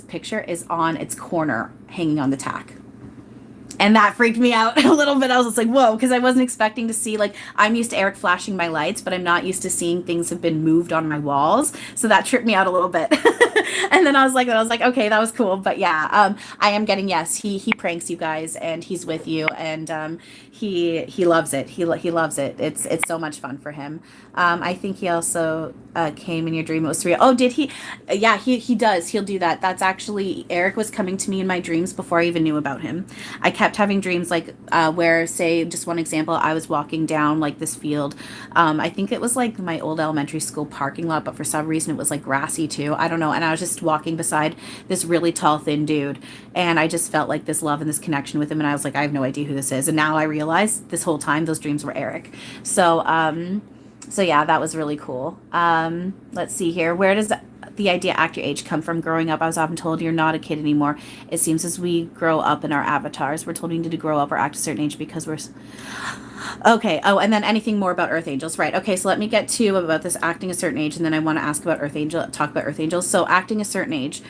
[SPEAKER 1] picture is on its corner hanging on the tack. And that freaked me out a little bit. I was just like, whoa, because I wasn't expecting to see, like, I'm used to Erik flashing my lights, but I'm not used to seeing things have been moved on my walls. So that tripped me out a little bit. And then I was like, okay, that was cool. But yeah, I am getting, yes, he pranks you guys and he's with you and he loves it. He loves it. It's so much fun for him. I think he also came in your dream. It was 3. Oh, did he? Yeah, he does. He'll do that. That's actually, Erik was coming to me in my dreams before I even knew about him. I kept having dreams like where, say, just one example, I was walking down like this field. I think it was like my old elementary school parking lot, but for some reason it was like grassy too. I don't know. And I was just walking beside this really tall, thin dude. And I just felt like this love and this connection with him. And I was like, I have no idea who this is. And now I realize this whole time those dreams were Erik. So yeah, that was really cool. Let's see here. Where does the idea act your age come from? Growing up, I was often told you're not a kid anymore. It seems as we grow up in our avatars, we're told we need to grow up or act a certain age because we're... Okay. Oh, and then anything more about Earth Angels. Right. Okay, so let me get to about this acting a certain age, and then I want to ask about talk about Earth Angels. So acting a certain age.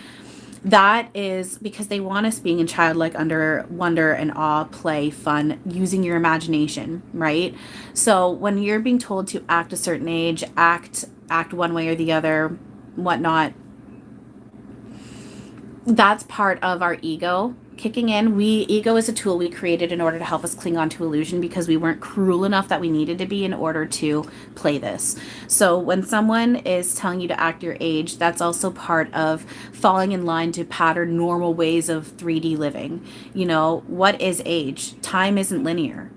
[SPEAKER 1] That is because they want us being in childlike wonder and awe, play, fun, using your imagination, right? So when you're being told to act a certain age, act one way or the other, whatnot, that's part of our ego kicking in. Ego is a tool we created in order to help us cling on to illusion because we weren't cruel enough that we needed to be in order to play this. So when someone is telling you to act your age, that's also part of falling in line to pattern normal ways of 3D living. You know, what is age? Time isn't linear.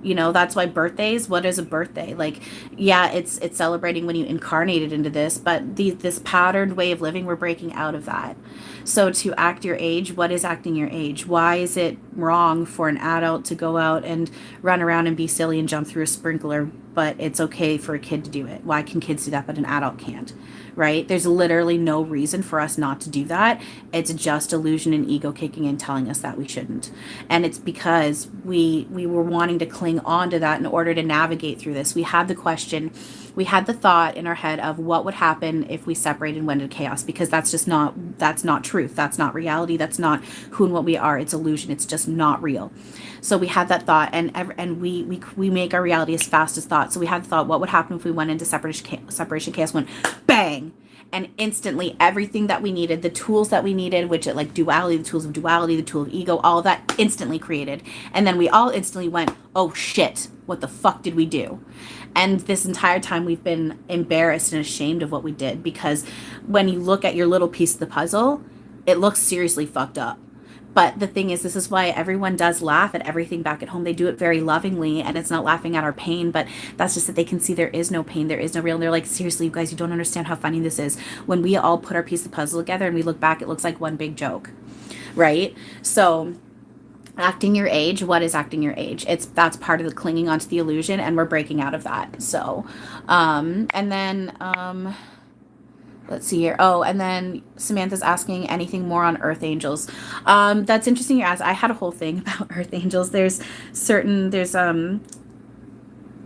[SPEAKER 1] You know, that's why birthdays, what is a birthday? Like, yeah, it's celebrating when you incarnated into this, but this patterned way of living, we're breaking out of that. So to act your age, what is acting your age? Why is it wrong for an adult to go out and run around and be silly and jump through a sprinkler, but it's okay for a kid to do it? Why can kids do that, but an adult can't? Right? There's literally no reason for us not to do that. It's just illusion and ego kicking in telling us that we shouldn't. And it's because we were wanting to cling on to that in order to navigate through this. We had the question, we had the thought in our head of what would happen if we separated and went into chaos, because that's not truth. That's not reality. That's not who and what we are. It's illusion. It's just not real. So we had that thought, and we make our reality as fast as thought. So we had the thought, what would happen if we went into separation chaos, went bang, and instantly everything that we needed, the tools that we needed, which like duality, the tools of duality, the tool of ego, all of that instantly created. And then we all instantly went, oh shit, what the fuck did we do? And this entire time we've been embarrassed and ashamed of what we did, because when you look at your little piece of the puzzle, it looks seriously fucked up. But the thing is, this is why everyone does laugh at everything back at home. They do it very lovingly, and it's not laughing at our pain, but that's just that they can see there is no pain, there is no real, and they're like, seriously, you guys, you don't understand how funny this is. When we all put our piece of the puzzle together and we look back, it looks like one big joke, right? So Acting your age. What is acting your age? That's part of the clinging onto the illusion, and we're breaking out of that. So, and then, let's see here. Oh, and then Samantha's asking anything more on Earth Angels. That's interesting you asked. I had a whole thing about Earth Angels.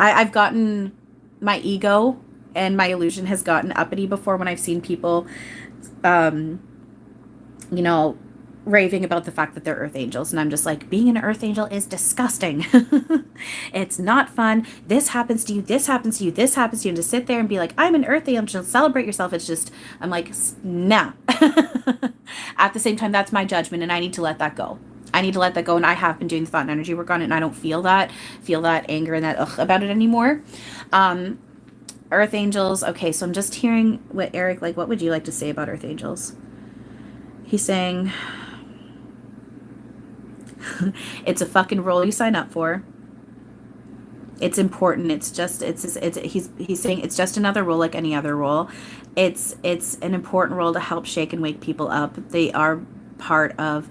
[SPEAKER 1] I've gotten, my ego and my illusion has gotten uppity before when I've seen people, um, you know, raving about the fact that they're Earth Angels. And I'm just like, being an Earth Angel is disgusting. It's not fun. This happens to you. This happens to you. This happens to you. And to sit there and be like, I'm an Earth Angel, celebrate yourself. It's just, I'm like, nah. At the same time, that's my judgment, and I need to let that go. I need to let that go, and I have been doing the thought and energy work on it, and I don't feel that anger and that ugh about it anymore. Um, Earth Angels. Okay, so I'm just hearing what Erik, like, what would you like to say about Earth Angels? He's saying, it's a fucking role you sign up for. It's important. He's saying it's just another role like any other role. It's an important role to help shake and wake people up. They are part of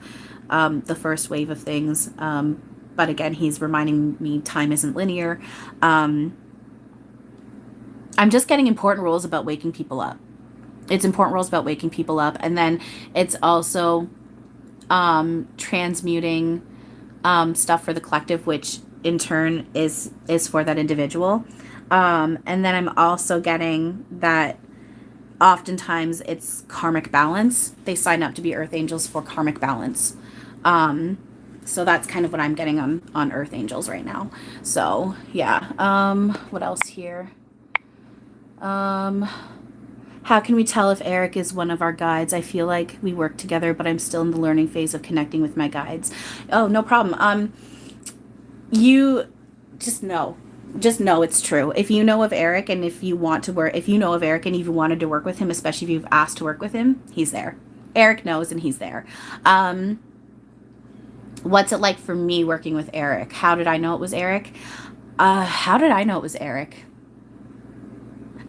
[SPEAKER 1] the first wave of things. But again, he's reminding me time isn't linear. I'm just getting important roles about waking people up. It's important roles about waking people up. And then it's also transmuting stuff for the collective, which in turn is for that individual. And then I'm also getting that oftentimes it's karmic balance. They sign up to be Earth Angels for karmic balance. So that's kind of what I'm getting on Earth Angels right now. So yeah. What else here? How can we tell if Erik is one of our guides? I feel like we work together, but I'm still in the learning phase of connecting with my guides. Oh, no problem. You just know it's true. If you know of Erik, and if you know of Erik and you've wanted to work with him, especially if you've asked to work with him, he's there. Erik knows, and he's there. What's it like for me working with Erik? How did I know it was Erik?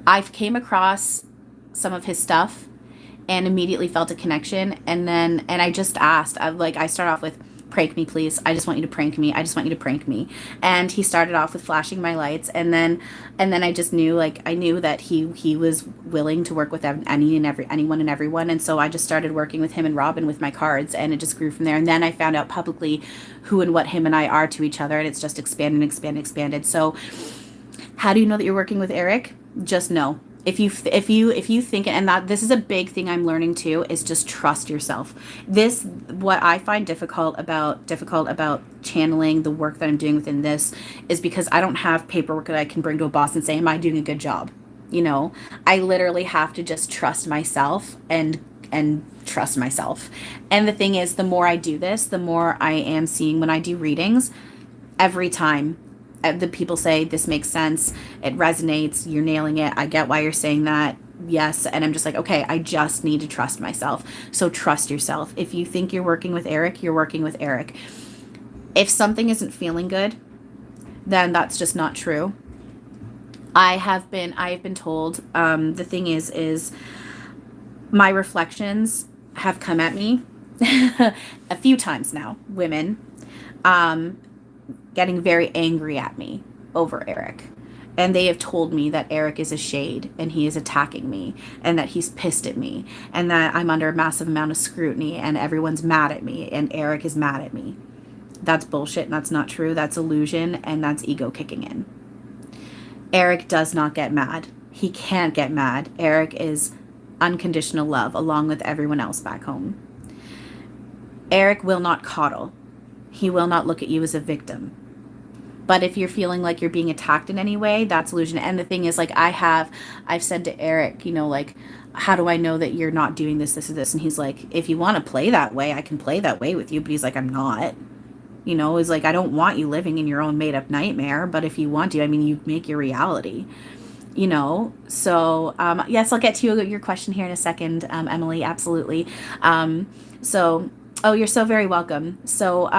[SPEAKER 1] I've came across some of his stuff and immediately felt a connection, and I just asked. I start off with, prank me please, I just want you to prank me, and he started off with flashing my lights, and then I just knew, I knew that he was willing to work with anyone and everyone, and so I just started working with him and Robin with my cards, and it just grew from there. And then I found out publicly who and what him and I are to each other, and it's just expanded. So how do you know that you're working with Erik? Just know. If you think, and this is a big thing I'm learning too, is just trust yourself. What I find difficult about channeling the work that I'm doing within this is because I don't have paperwork that I can bring to a boss and say, am I doing a good job? I literally have to just trust myself and trust myself. And the thing is, the more I do this, the more I am seeing when I do readings, every time the people say, this makes sense, it resonates, you're nailing it, I get why you're saying that, yes. And I'm just like, okay, I just need to trust myself. So trust yourself. If you think you're working with Erik, you're working with Erik. If something isn't feeling good, then that's just not true. I have been told, the thing is my reflections have come at me a few times now, women, getting very angry at me over Erik. And they have told me that Erik is a shade, and he is attacking me, and that he's pissed at me, and that I'm under a massive amount of scrutiny, and everyone's mad at me, and Erik is mad at me. That's bullshit, and that's not true. That's illusion, and that's ego kicking in. Erik does not get mad. He can't get mad. Erik is unconditional love, along with everyone else back home. Erik will not coddle. He will not look at you as a victim. But if you're feeling like you're being attacked in any way, that's illusion. And the thing is, I've said to Erik, how do I know that you're not doing this, this, or this? And he's like, if you want to play that way, I can play that way with you. But he's like, I'm not. He's like, I don't want you living in your own made up nightmare. But if you want to, you make your reality. So yes, I'll get to your question here in a second, Emily. Absolutely. Oh, you're so very welcome. So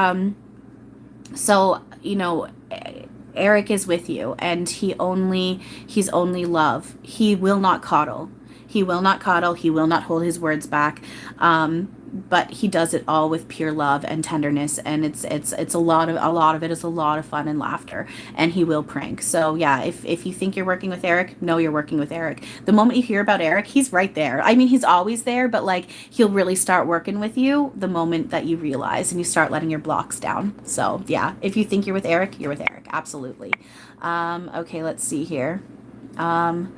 [SPEAKER 1] Erik is with you, and he's only love. He will not coddle. He will not hold his words back. but he does it all with pure love and tenderness, and it's a lot of it is a lot of fun and laughter, and he will prank. So yeah, if you think you're working with Erik, no, you're working with Erik. The moment you hear about Erik, he's right there. I mean, he's always there, but like he'll really start working with you the moment that you realize and you start letting your blocks down. So yeah, if you think you're with Erik, you're with Erik, absolutely. Okay, let's see here. um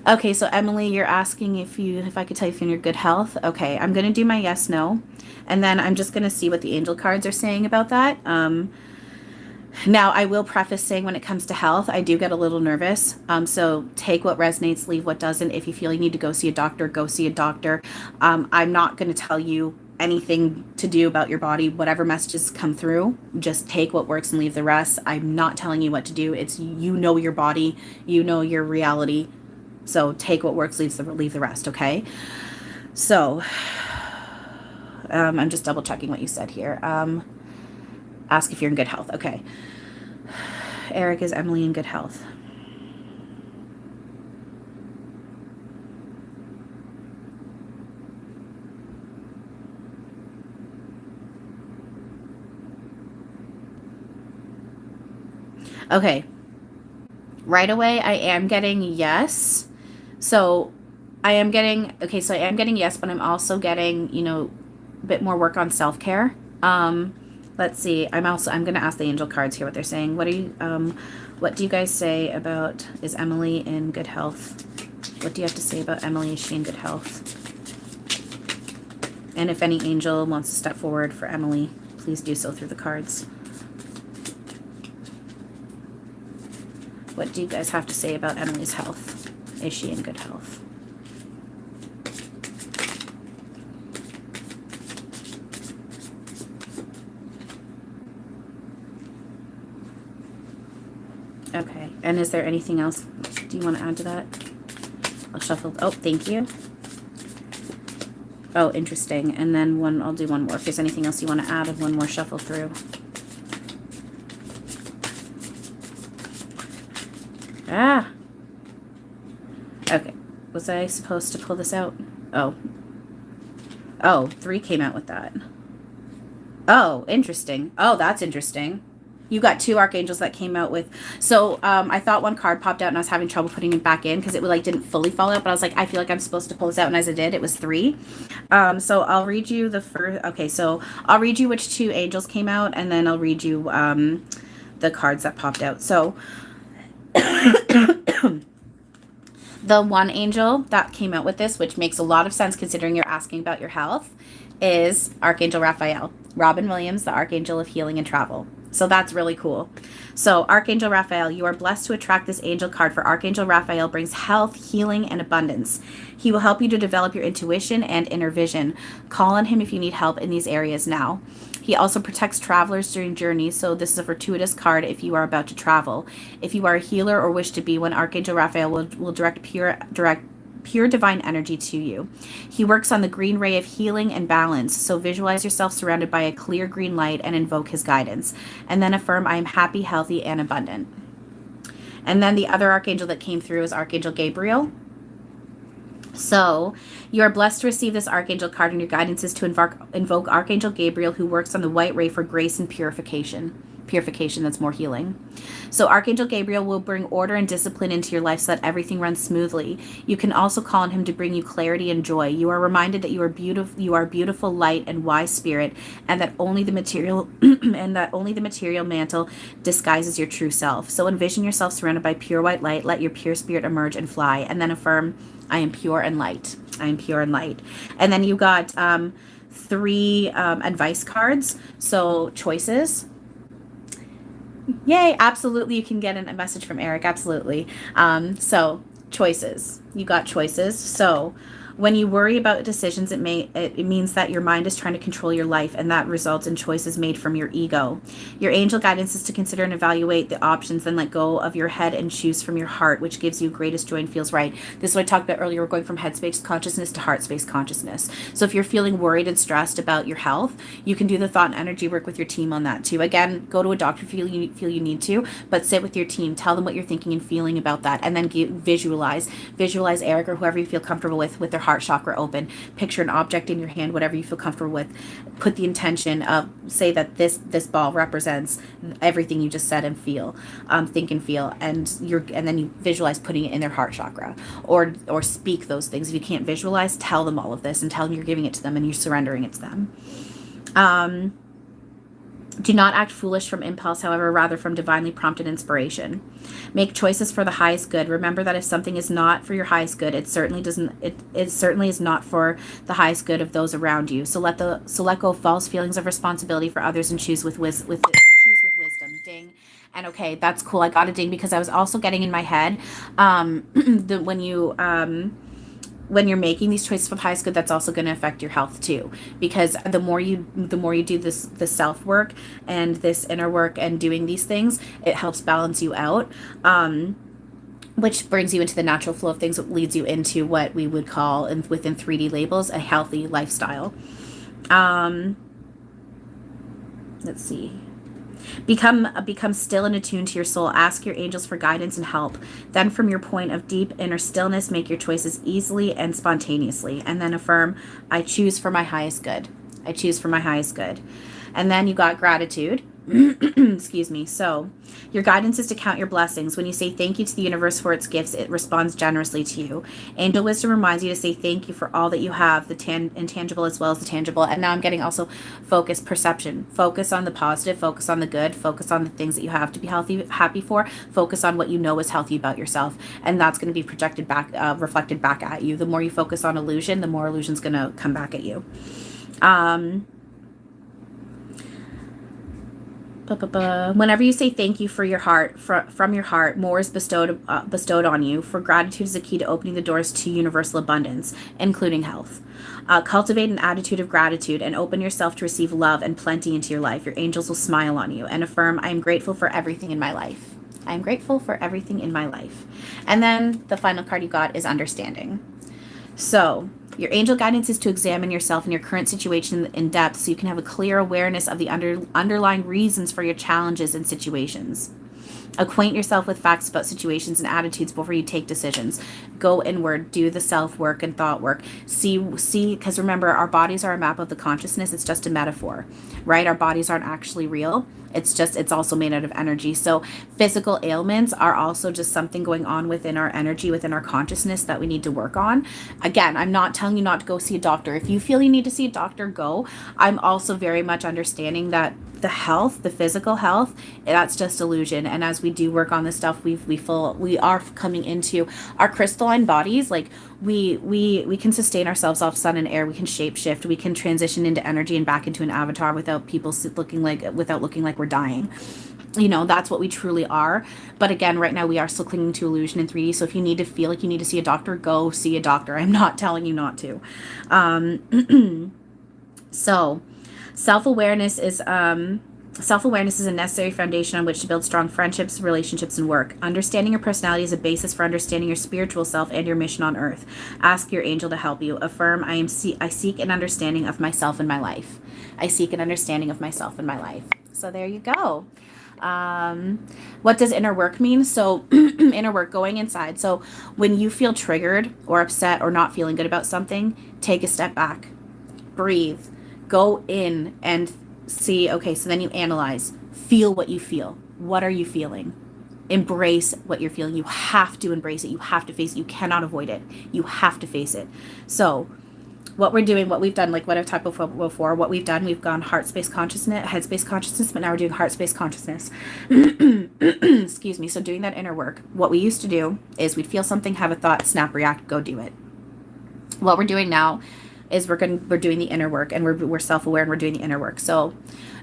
[SPEAKER 1] Okay, so Emily, you're asking if I could tell you if you're in your good health. Okay, I'm gonna do my yes, no, and then I'm just gonna see what the angel cards are saying about that. Now I will preface saying when it comes to health, I do get a little nervous. So take what resonates, leave what doesn't. If you feel you need to go see a doctor, go see a doctor. I'm not gonna tell you anything to do about your body. Whatever messages come through, just take what works and leave the rest. I'm not telling you what to do. It's, you know, your body, you know your reality. So take what works, leave the rest, okay? So I'm just double checking what you said here. Ask if you're in good health. Okay. Erik, is Emily in good health? Okay. Right away, I am getting yes. So I am getting, okay, so I am getting yes, but I'm also getting, you know, a bit more work on self-care. Let's see. I'm going to ask the angel cards here what they're saying. What do you guys say about, is Emily in good health? What do you have to say about Emily? Is she in good health? And if any angel wants to step forward for Emily, please do so through the cards. What do you guys have to say about Emily's health? Is she in good health? Okay, and is there anything else? Do you want to add to that? I'll shuffle. Oh, thank you. Oh, interesting. And then I'll do one more. If there's anything else you want to add, and one more shuffle through. Ah. Okay. Was I supposed to pull this out? Oh. Oh, 3 came out with that. Oh, interesting. Oh, that's interesting. You got 2 archangels that came out with. So I thought one card popped out and I was having trouble putting it back in because it like didn't fully fall out. But I was like, I feel like I'm supposed to pull this out, and as I did, it was 3. So I'll read you the first. Okay, so I'll read you which 2 angels came out, and then I'll read you the cards that popped out. So the one angel that came out with this, which makes a lot of sense considering you're asking about your health, is Archangel Raphael. Robin Williams, the Archangel of Healing and Travel. So that's really cool. So Archangel Raphael, you are blessed to attract this angel card, for Archangel Raphael brings health, healing, and abundance. He will help you to develop your intuition and inner vision. Call on him if you need help in these areas now. He also protects travelers during journeys, so this is a fortuitous card if you are about to travel. If you are a healer or wish to be one, Archangel Raphael will direct pure divine energy to you. He works on the green ray of healing and balance, so visualize yourself surrounded by a clear green light and invoke his guidance. And then affirm, I am happy, healthy, and abundant. And then the other archangel that came through is Archangel Gabriel. So you are blessed to receive this archangel card, and your guidance is to invoke Archangel Gabriel, who works on the white ray for grace and purification. That's more healing. So Archangel Gabriel will bring order and discipline into your life so that everything runs smoothly. You can also call on him to bring you clarity and joy. You are reminded that you are beautiful, light, and wise spirit, and that only the material mantle disguises your true self. So envision yourself surrounded by pure white light. Let your pure spirit emerge and fly, and then affirm, I am pure and light. I am pure and light. And then you got 3 advice cards. So choices. Yay, absolutely. You can get a message from Erik. Absolutely. So choices. You got choices. So when you worry about decisions, it means that your mind is trying to control your life, and that results in choices made from your ego. Your angel guidance is to consider and evaluate the options, then let go of your head and choose from your heart, which gives you greatest joy and feels right. This is what I talked about earlier. We're going from head space consciousness to heart space consciousness. So if you're feeling worried and stressed about your health, you can do the thought and energy work with your team on that too. Again, go to a doctor if you feel you need to, but sit with your team. Tell them what you're thinking and feeling about that, and then visualize Erik or whoever you feel comfortable with their heart chakra open. Picture an object in your hand, whatever you feel comfortable with. Put the intention of, say that this ball represents everything you just said and feel, think and feel, and then you visualize putting it in their heart chakra, or speak those things. If you can't visualize, tell them all of this and tell them you're giving it to them and you're surrendering it to them. Do not act foolish from impulse, however, rather from divinely prompted inspiration. Make choices for the highest good. Remember that if something is not for your highest good, it certainly is not for the highest good of those around you. So let go of false feelings of responsibility for others and choose with wisdom. Ding. And okay, that's cool. I got a ding because I was also getting in my head when you're making these choices for the highest good, that's also going to affect your health too. Because the more you do this self work and this inner work and doing these things, it helps balance you out, which brings you into the natural flow of things, that leads you into what we would call, within 3D labels, a healthy lifestyle. Let's see. Become still and attuned to your soul. Ask your angels for guidance and help. Then from your point of deep inner stillness, make your choices easily and spontaneously. And then affirm, I choose for my highest good. I choose for my highest good. And then you got gratitude. Excuse me. So your guidance is to count your blessings. When you say thank you to the universe for its gifts, it responds generously to you. Angel wisdom reminds you to say thank you for all that you have, the intangible as well as the tangible. And now I'm getting also focus, perception. Focus on the positive, focus on the good, focus on the things that you have to be happy for. Focus on what you know is healthy about yourself. And that's going to be projected back, reflected back at you. The more you focus on illusion, the more illusion's going to come back at you. Whenever you say thank you for your heart, from your heart, more is bestowed on you. For gratitude is the key to opening the doors to universal abundance, including health. Cultivate an attitude of gratitude and open yourself to receive love and plenty into your life. Your angels will smile on you. And affirm, I am grateful for everything in my life. I am grateful for everything in my life. And then the final card you got is understanding. So your angel guidance is to examine yourself and your current situation in depth so you can have a clear awareness of the underlying reasons for your challenges and situations. Acquaint yourself with facts about situations and attitudes before you take decisions. Go inward, do the self-work and thought work. See, because remember, our bodies are a map of the consciousness. It's just a metaphor, right? Our bodies aren't actually real. It's also made out of energy. So physical ailments are also just something going on within our energy, within our consciousness that we need to work on. Again, I'm not telling you not to go see a doctor. If you feel you need to see a doctor, go. I'm also very much understanding that the physical health, that's just illusion. And as we do work on this stuff, we are coming into our crystalline bodies. Like we can sustain ourselves off sun and air. We can shape shift. We can transition into energy and back into an avatar without looking like we're dying. You know, that's what we truly are. But again, right now we are still clinging to illusion in 3D. So if you need to feel like you need to see a doctor, go see a doctor. I'm not telling you not to. So self-awareness is a necessary foundation on which to build strong friendships, relationships, and work. Understanding your personality is a basis for understanding your spiritual self and your mission on earth. Ask your angel to help you. Affirm, I seek an understanding of myself and my life. I seek an understanding of myself and my life. So there you go. What does inner work mean? So inner work, going inside. So when you feel triggered or upset or not feeling good about something, take a step back, breathe, go in and see, okay, so then you analyze, feel what you feel. What are you feeling? Embrace what you're feeling. You have to embrace it. You have to face it. You cannot avoid it. You have to face it. So what we're doing, what we've done, like what I've talked about before, what we've done, we've gone heart space consciousness, head space consciousness, but now we're doing heart space consciousness. Excuse me. So doing that inner work, what we used to do is we'd feel something, have a thought, snap, react, go do it. What we're doing now is we're doing the inner work, and we're self-aware, and we're doing the inner work. So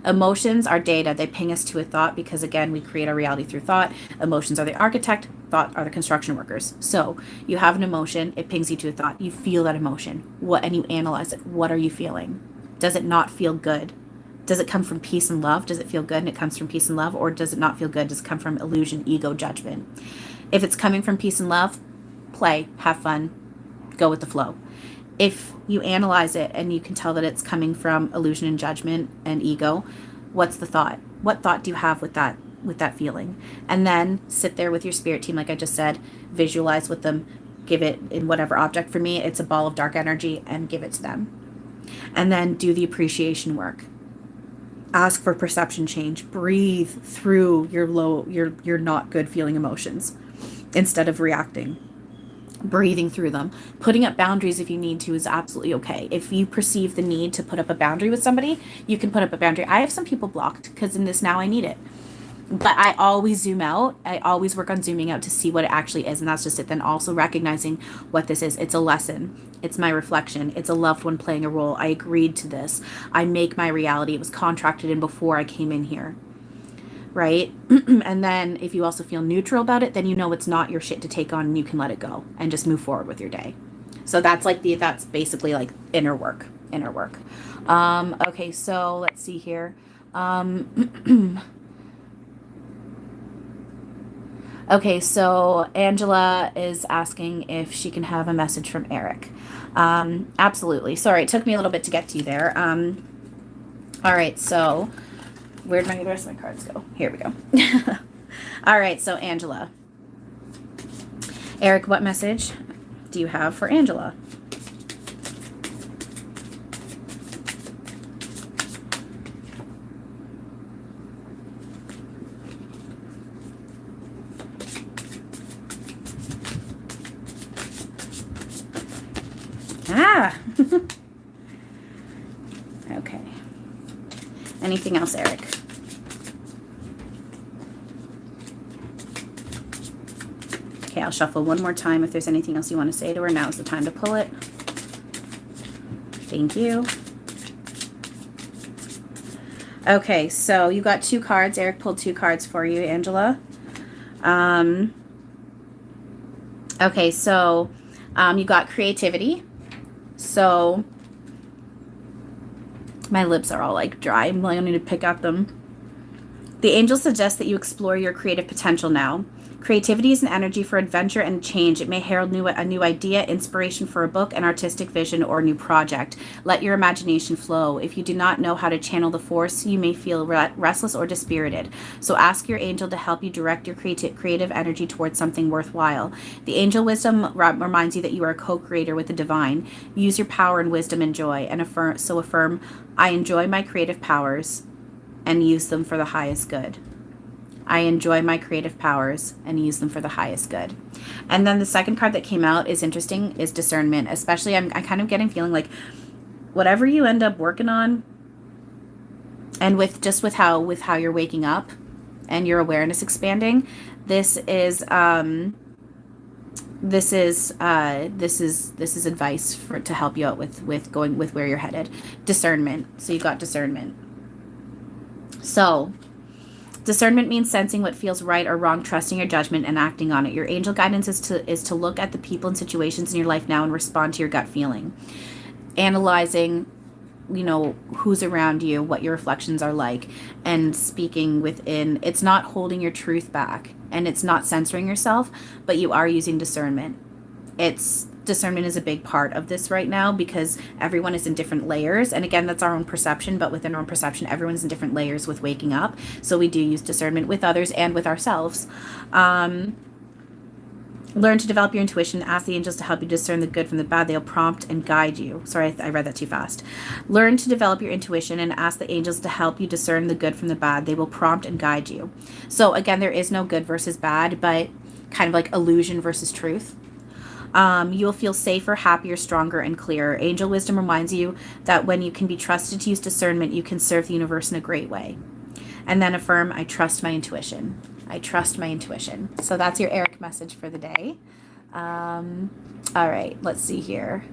[SPEAKER 1] emotions are data. They ping us to a thought because, again, we create our reality through thought. Emotions are the architect. Thought are the construction workers. So you have an emotion. It pings you to a thought. You feel that emotion. And you analyze it. What are you feeling? Does it not feel good? Does it come from peace and love? Does it feel good and it comes from peace and love? Or does it not feel good? Does it come from illusion, ego, judgment? If it's coming from peace and love, play, have fun, go with the flow. If you analyze it and you can tell that it's coming from illusion and judgment and ego, what's the thought? What thought do you have with that feeling? And then sit there with your spirit team, like I just said, visualize with them, give it in whatever object. For me, it's a ball of dark energy, and give it to them. And then do the appreciation work. Ask for perception change. Breathe through your not good feeling emotions instead of reacting. Breathing through them. Putting up boundaries if you need to is absolutely okay. If you perceive the need to put up a boundary with somebody, you can put up a boundary. I have some people blocked because in this now I need it. But I always zoom out. I always work on zooming out to see what it actually is. And that's just it. Then also recognizing what this is. It's a lesson. It's my reflection. It's a loved one playing a role. I agreed to this. I make my reality. It was contracted in before I came in here. Right? And then if you also feel neutral about it, then you know it's not your shit to take on and you can let it go and just move forward with your day. So that's that's basically like inner work. Okay, so let's see here. Okay, so Angela is asking if she can have a message from Erik. Absolutely. Sorry, it took me a little bit to get to you there. All right, so where'd the rest of my cards go? Here we go. All right, so Angela. Erik, what message do you have for Angela? Okay. Anything else, Erik? Okay, I'll shuffle one more time. If there's anything else you want to say to her, now's the time to pull it. Thank you. Okay, so you got 2 cards. Erik pulled 2 cards for you, Angela. Okay, so you got creativity. So my lips are all like dry. I'm going to pick at them. The angel suggests that you explore your creative potential now. Creativity is an energy for adventure and change. It may herald a new idea, inspiration for a book, an artistic vision, or a new project. Let your imagination flow. If you do not know how to channel the force, you may feel restless or dispirited. So ask your angel to help you direct your creative energy towards something worthwhile. The angel wisdom reminds you that you are a co-creator with the divine. Use your power and wisdom and joy, and affirm, I enjoy my creative powers and use them for the highest good. I enjoy my creative powers and use them for the highest good. And then the second card that came out is interesting, is discernment. Especially, I'm kind of getting feeling like whatever you end up working on, and with how you're waking up and your awareness expanding, this is advice to help you out with going with where you're headed. Discernment. So you got discernment. So discernment means sensing what feels right or wrong, trusting your judgment, and acting on it. Your angel guidance is to look at the people and situations in your life now and respond to your gut feeling. Analyzing, who's around you, what your reflections are like, and speaking within. It's not holding your truth back, and it's not censoring yourself, but you are using discernment. Discernment is a big part of this right now because everyone is in different layers. And again, that's our own perception, but within our own perception, everyone's in different layers with waking up. So we do use discernment with others and with ourselves. Learn to develop your intuition. Ask the angels to help you discern the good from the bad. They'll prompt and guide you. Sorry, I read that too fast. Learn to develop your intuition and ask the angels to help you discern the good from the bad. They will prompt and guide you. So again, there is no good versus bad, but kind of like illusion versus truth. You'll feel safer, happier, stronger, and clearer. Angel wisdom reminds you that when you can be trusted to use discernment, you can serve the universe in a great way. And then affirm, I trust my intuition. I trust my intuition. So that's your Erik message for the day. All right, let's see here.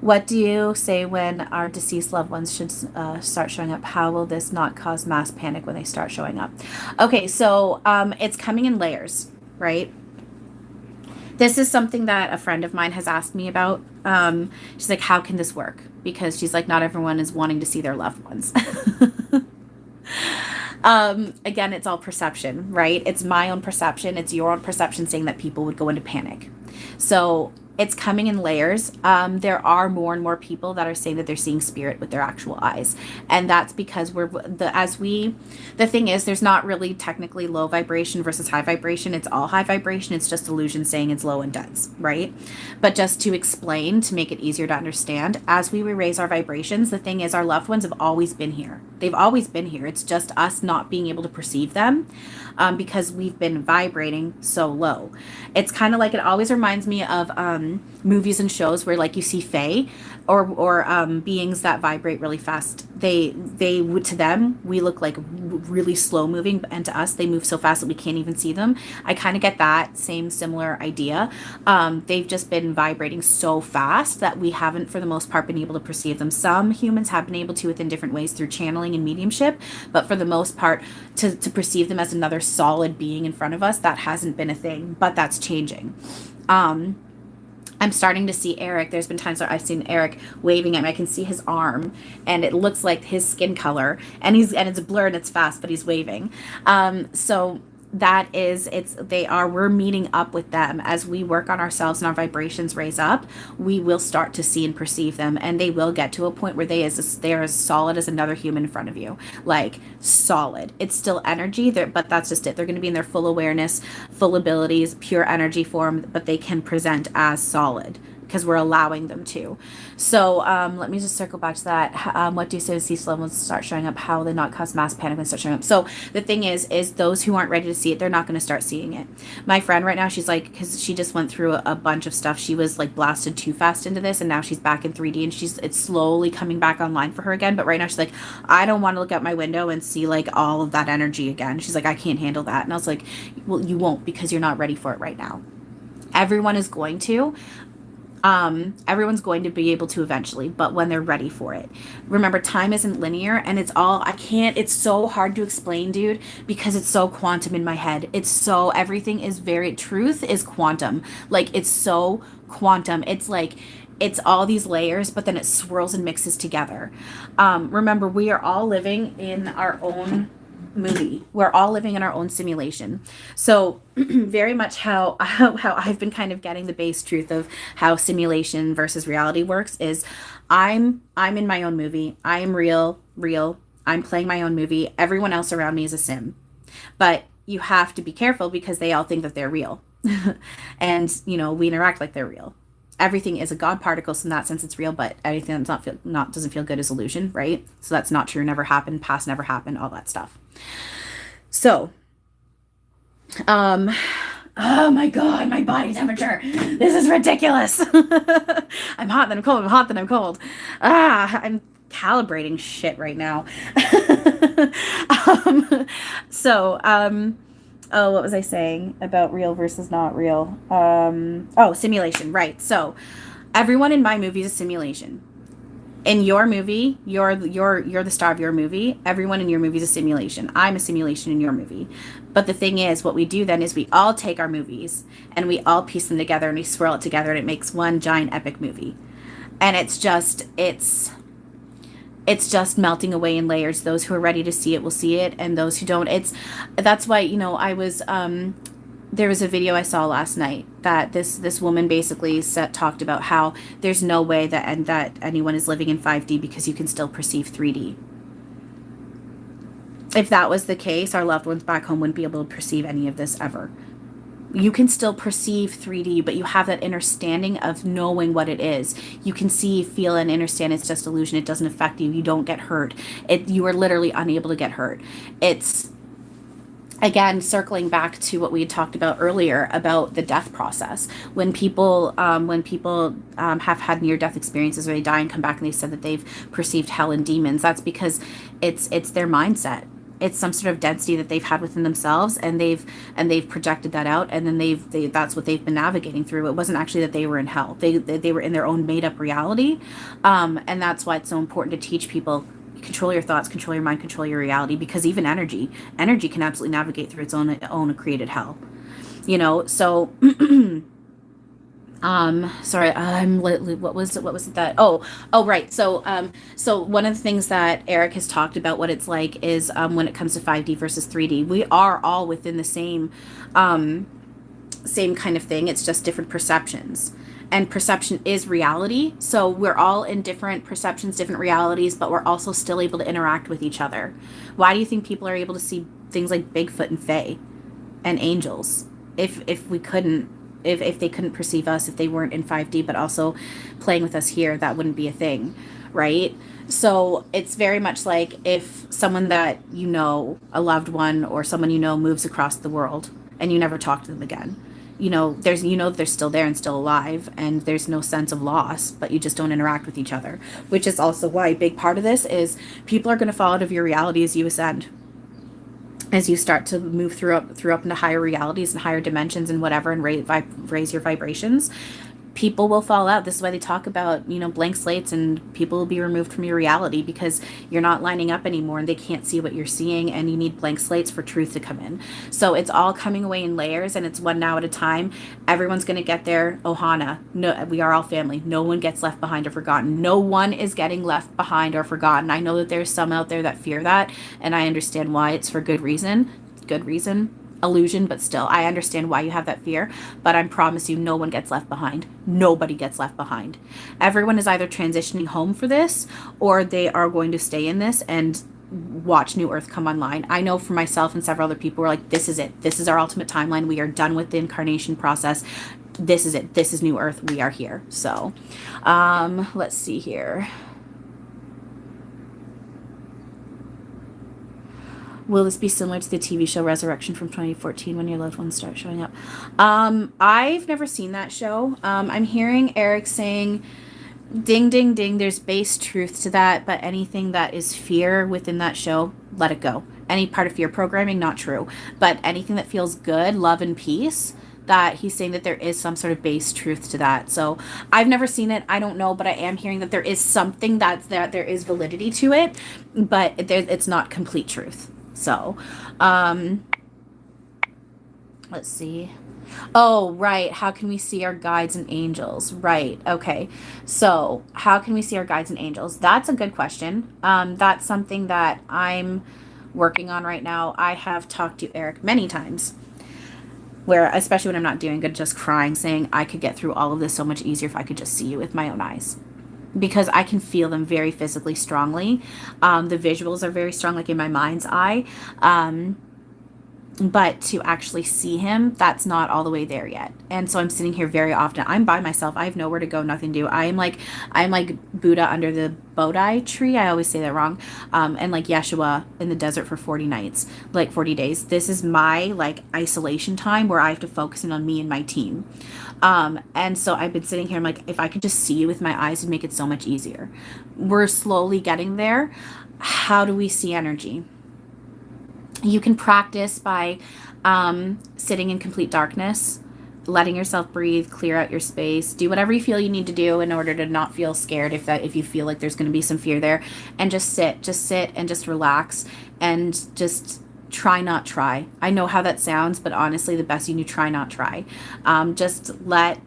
[SPEAKER 1] What do you say when our deceased loved ones should start showing up? How will this not cause mass panic when they start showing up? Okay, so it's coming in layers, right? This is something that a friend of mine has asked me about. She's like, how can this work? Because she's like, not everyone is wanting to see their loved ones. Again, it's all perception, right? It's my own perception. It's your own perception saying that people would go into panic. So It's coming in layers. There are more and more people that are saying that they're seeing spirit with their actual eyes, and that's because the thing is, there's not really technically low vibration versus high vibration. It's all high vibration. It's just illusion saying it's low and dense, right? But just to explain, to make it easier to understand, as we raise our vibrations, the thing is, our loved ones have always been here. They've always been here. It's just us not being able to perceive them, because we've been vibrating so low. It's kind of like, it always reminds me of movies and shows where, like, you see fae or beings that vibrate really fast. They to them, we look like really slow moving, and to us they move so fast that we can't even see them. I kind of get that same similar idea. They've just been vibrating so fast that we haven't, for the most part, been able to perceive them. Some humans have been able to within different ways through channeling and mediumship, but for the most part, to perceive them as another solid being in front of us, that hasn't been a thing, but that's changing. I'm starting to see Erik. There's been times where I've seen Erik waving at me. I can see his arm, and it looks like his skin color, and it's blurred and it's fast, but he's waving. So that is, we're meeting up with them as we work on ourselves and our vibrations raise up. We will start to see and perceive them, and they will get to a point where they're as solid as another human in front of you, like solid. It's still energy there, but that's just it. They're going to be in their full awareness, full abilities, pure energy form, but they can present as solid because we're allowing them to. So let me just circle back to that. What do you say to see levels start showing up? How will they not cause mass panic when they start showing up? So the thing is those who aren't ready to see it, they're not going to start seeing it. My friend right now, she's like, because she just went through a bunch of stuff. She was like blasted too fast into this, and now she's back in 3D, and it's slowly coming back online for her again. But right now she's like, I don't want to look out my window and see like all of that energy again. She's like, I can't handle that. And I was like, well, you won't, because you're not ready for it right now. Everyone is going to. Everyone's going to be able to eventually, but when they're ready for it. Remember, time isn't linear, and it's so hard to explain, dude, because it's so quantum in my head. Everything is truth is quantum. Like, it's so quantum. It's like, it's all these layers, but then it swirls and mixes together. Remember, we are all living in our own movie. We're all living in our own simulation. So very much how I've been kind of getting the base truth of how simulation versus reality works is I'm in my own movie. I am real. I'm playing my own movie. Everyone else around me is a sim. But you have to be careful because they all think that they're real. And, we interact like they're real. Everything is a God particle, so in that sense it's real, but anything that's doesn't feel good is illusion, right? So that's not true, never happened, past never happened, all that stuff. So, oh my God, my body temperature. This is ridiculous. I'm hot, then I'm cold, I'm hot, then I'm cold. I'm calibrating shit right now. Oh, what was I saying about real versus not real? Simulation, right. So everyone in my movie is a simulation. In your movie, you're the star of your movie. Everyone in your movie is a simulation. I'm a simulation in your movie. But the thing is, what we do then is we all take our movies and we all piece them together and we swirl it together, and it makes one giant epic movie. And it's just melting away in layers. Those who are ready to see it will see it, and those who don't, that's why, I was, there was a video I saw last night that this woman basically talked about how there's no way that anyone is living in 5D because you can still perceive 3D. If that was the case, our loved ones back home wouldn't be able to perceive any of this ever. You can still perceive 3D, but you have that understanding of knowing what it is. You can see, feel, and understand it's just illusion. It doesn't affect you. You don't get hurt. You are literally unable to get hurt. It's, again, circling back to what we had talked about earlier about the death process. When people have had near-death experiences where they die and come back and they said that they've perceived hell and demons, that's because it's their mindset. It's some sort of density that they've had within themselves, and they've projected that out, and then that's what they've been navigating through. It wasn't actually that they were in hell. They were in their own made up reality, and that's why it's so important to teach people: control your thoughts, control your mind, control your reality. Because even energy can absolutely navigate through its own created hell. So. Sorry, what was it that, right. So one of the things that Erik has talked about what it's like is, when it comes to 5D versus 3D, we are all within the same kind of thing. It's just different perceptions. and perception is reality. So we're all in different perceptions, different realities, but we're also still able to interact with each other. Why do you think people are able to see things like Bigfoot and Fae and angels? If we couldn't, if they couldn't perceive us, if they weren't in 5D, but also playing with us here, that wouldn't be a thing, right? So it's very much like if someone that you know, a loved one or someone you know, moves across the world and you never talk to them again. They're still there and still alive, and there's no sense of loss, but you just don't interact with each other, which is also why a big part of this is people are going to fall out of your reality as you ascend, as you start to move through up into higher realities and higher dimensions and whatever, and raise your vibrations. People will fall out. This is why they talk about, blank slates, and people will be removed from your reality because you're not lining up anymore and they can't see what you're seeing, and you need blank slates for truth to come in. So it's all coming away in layers, and it's one now at a time. Everyone's going to get their ohana. No, we are all family. No one gets left behind or forgotten. No one is getting left behind or forgotten. I know that there's some out there that fear that, and I understand why. It's for good reason. Illusion, but still, I understand why you have that fear, but I promise you, no one gets left behind. Nobody gets left behind. Everyone is either transitioning home for this, or they are going to stay in this and watch New Earth come online. I know for myself and several other people, we're like, this is it. This is our ultimate timeline. We are done with the incarnation process. This is it. This is New Earth. We are here. So, let's see here. Will this be similar to the TV show Resurrection from 2014 when your loved ones start showing up? I've never seen that show. I'm hearing Erik saying, ding, ding, ding, there's base truth to that, but anything that is fear within that show, let it go. Any part of fear programming, not true. But anything that feels good, love and peace, that he's saying that there is some sort of base truth to that. So I've never seen it. I don't know, but I am hearing that there is something that there is validity to it, but it's not complete truth. So, let's see. Oh, right. How can we see our guides and angels? Right. Okay. So how can we see our guides and angels? That's a good question. That's something that I'm working on right now. I have talked to Erik many times, where, especially when I'm not doing good, just crying, saying I could get through all of this so much easier if I could just see you with my own eyes. Because I can feel them very physically strongly. The visuals are very strong, like in my mind's eye. But to actually see him, that's not all the way there yet. And so I'm sitting here very often. I'm by myself. I have nowhere to go, nothing to do. I'm like Buddha under the Bodhi tree. I always say that wrong. And like Yeshua in the desert for 40 nights, like 40 days. This is my like isolation time where I have to focus in on me and my team. And so I've been sitting here, I'm like, if I could just see you with my eyes, it'd make it so much easier. We're slowly getting there. How do we see energy? You can practice by sitting in complete darkness, letting yourself breathe, clear out your space, do whatever you feel you need to do in order to not feel scared if you feel like there's going to be some fear there, and just sit and just relax and just try not try. I know how that sounds, but honestly, the best you do, try not try. Just let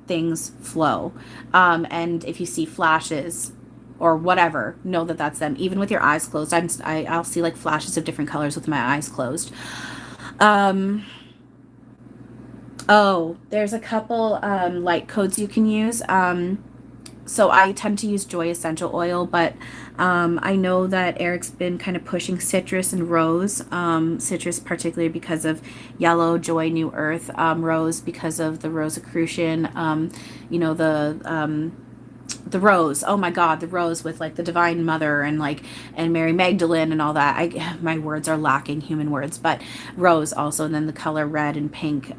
[SPEAKER 1] things flow. And if you see flashes or whatever, know that that's them. Even with your eyes closed, I'll see like flashes of different colors with my eyes closed. Oh, there's a couple light codes you can use. So I tend to use Joy Essential Oil, but I know that Erik's been kind of pushing citrus and rose. Citrus particularly because of yellow, joy, new earth. Rose because of the Rosicrucian, the rose. Oh my God, the rose with like the Divine Mother and Mary Magdalene and all that. My words are lacking, human words, but rose also, and then the color red and pink.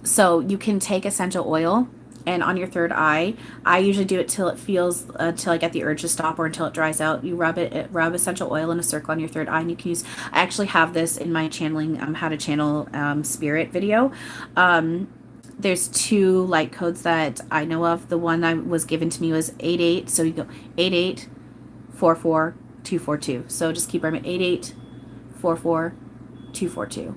[SPEAKER 1] So you can take essential oil, and on your third eye, I usually do it till it feels, till I get the urge to stop or until it dries out. You rub essential oil in a circle on your third eye, and you can use, I actually have this in my channeling, how to channel spirit video. There's two light codes that I know of. The one that was given to me was 88. So you go 8844242. So just keep remembering 8844242.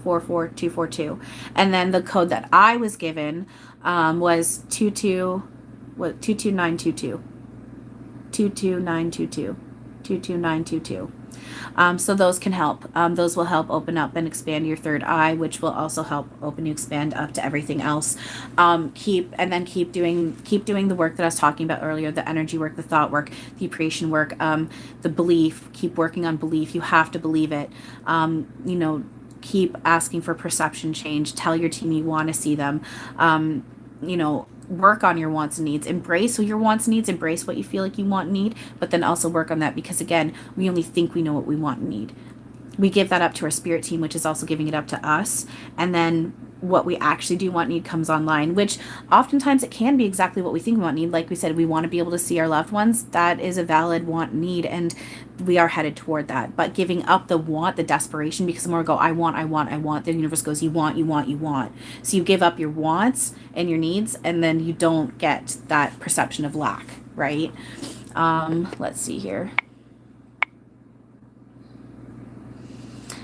[SPEAKER 1] 8844242. And then the code that I was given was 22922. 22922. 22922. So those can help. Those will help open up and expand your third eye, which will also help open you, expand up to everything else. Keep doing the work that I was talking about earlier, the energy work, the thought work, the appreciation work, the belief. Keep working on belief. You have to believe it. Keep asking for perception change. Tell your team you want to see them. Work on your wants and needs. Embrace your wants and needs. Embrace what you feel like you want and need, but then also work on that, because again, we only think we know what we want and need. We give that up to our spirit team, which is also giving it up to us. And then what we actually do want and need comes online, which oftentimes it can be exactly what we think we want and need. Like we said, we want to be able to see our loved ones. That is a valid want and need, and we are headed toward that. But giving up the want, the desperation, because the more we go, I want, the universe goes, you want. So you give up your wants and your needs, and then you don't get that perception of lack, right? Let's see here.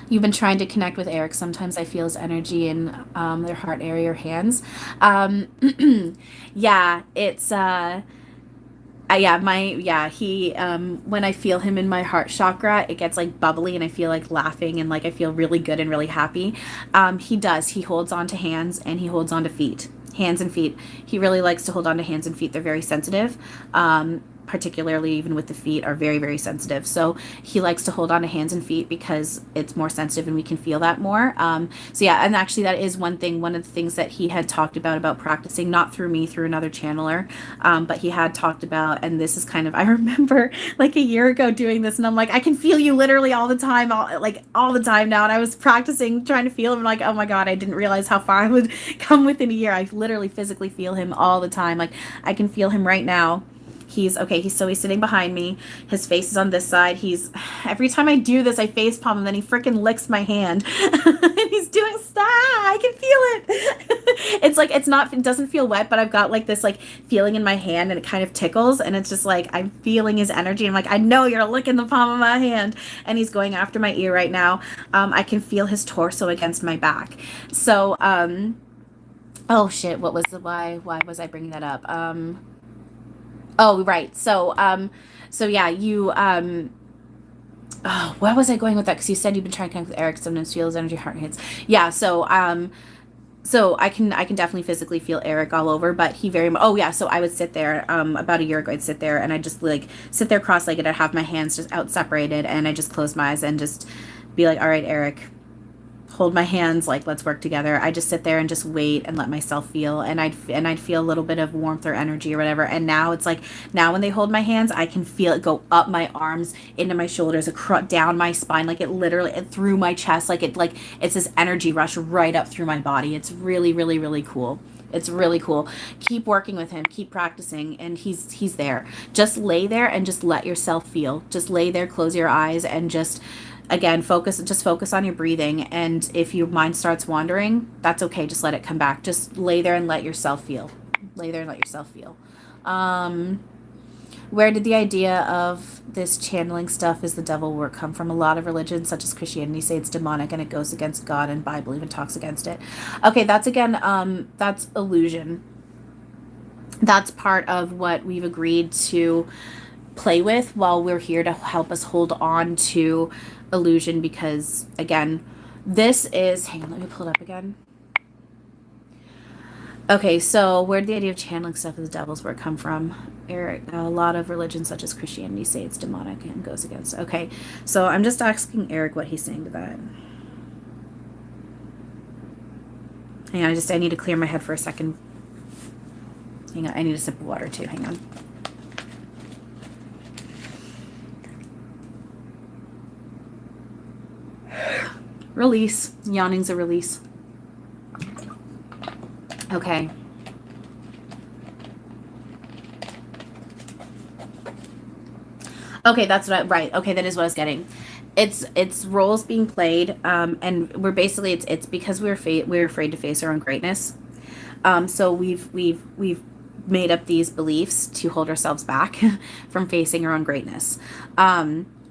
[SPEAKER 1] You've been trying to connect with Erik. Sometimes I feel his energy in their heart area or hands. Yeah, it's he when I feel him in my heart chakra, it gets like bubbly and I feel like laughing and like I feel really good and really happy. He holds on to hands and he holds on to feet. Hands and feet. He really likes to hold on to hands and feet. They're very sensitive. Particularly even with the feet, are very, very sensitive. So he likes to hold on to hands and feet because it's more sensitive and we can feel that more. So yeah, and actually that is one of the things that he had talked about practicing, not through me, through another channeler, but he had talked about, and this is kind of, I remember like a year ago doing this, and I'm like, I can feel you literally all the time, all the time now. And I was practicing, trying to feel him, like, oh my God, I didn't realize how far I would come within a year. I literally physically feel him all the time. Like I can feel him right now. He's sitting behind me. His face is on this side. Every time I do this, I face palm him, then he freaking licks my hand. And he's doing stuff. I can feel it. It doesn't feel wet, but I've got like this like feeling in my hand and it kind of tickles. And it's just like, I'm feeling his energy. I'm like, I know you're licking the palm of my hand. And he's going after my ear right now. I can feel his torso against my back. So, oh shit, why was I bringing that up? Oh, right. So yeah, where was I going with that? Because you said you've been trying to connect with Erik, sometimes feel his energy, heart hits. Yeah. So I can definitely physically feel Erik all over, but he very much, oh yeah. So I would sit there, about a year ago, I'd sit there and I just like sit there cross-legged. I'd have my hands just out separated and I just close my eyes and just be like, all right, Erik, hold my hands, like let's work together. I just sit there and just wait and let myself feel, and I'd feel a little bit of warmth or energy or whatever. And now it's like, now when they hold my hands, I can feel it go up my arms, into my shoulders, down my spine, like it through my chest, it's this energy rush right up through my body. It's really, really, really cool. It's really cool. Keep working with him, keep practicing, and he's there. Just lay there and just let yourself feel. Just lay there, close your eyes, and just again, focus on your breathing. And if your mind starts wandering, that's okay. Just let it come back. Just lay there and let yourself feel. Where did the idea of this channeling stuff is the devil work come from? A lot of religions, such as Christianity, say it's demonic and it goes against God, and Bible even talks against it. Okay, that's that's illusion. That's part of what we've agreed to play with while we're here to help us hold on to illusion, because again, this is, hang on, let me pull it up again. Okay, so where did the idea of channeling stuff as the devil's work come from? Erik, a lot of religions such as Christianity say it's demonic and goes against. Okay, so I'm just asking Erik what he's saying to that. Hang on, I need to clear my head for a second. Hang on, I need a sip of water too, hang on. Release. Yawning's a release. Okay. Okay, that's what right. Okay, that is what I was getting. It's roles being played, and we're basically it's because we're afraid to face our own greatness. So we've made up these beliefs to hold ourselves back from facing our own greatness.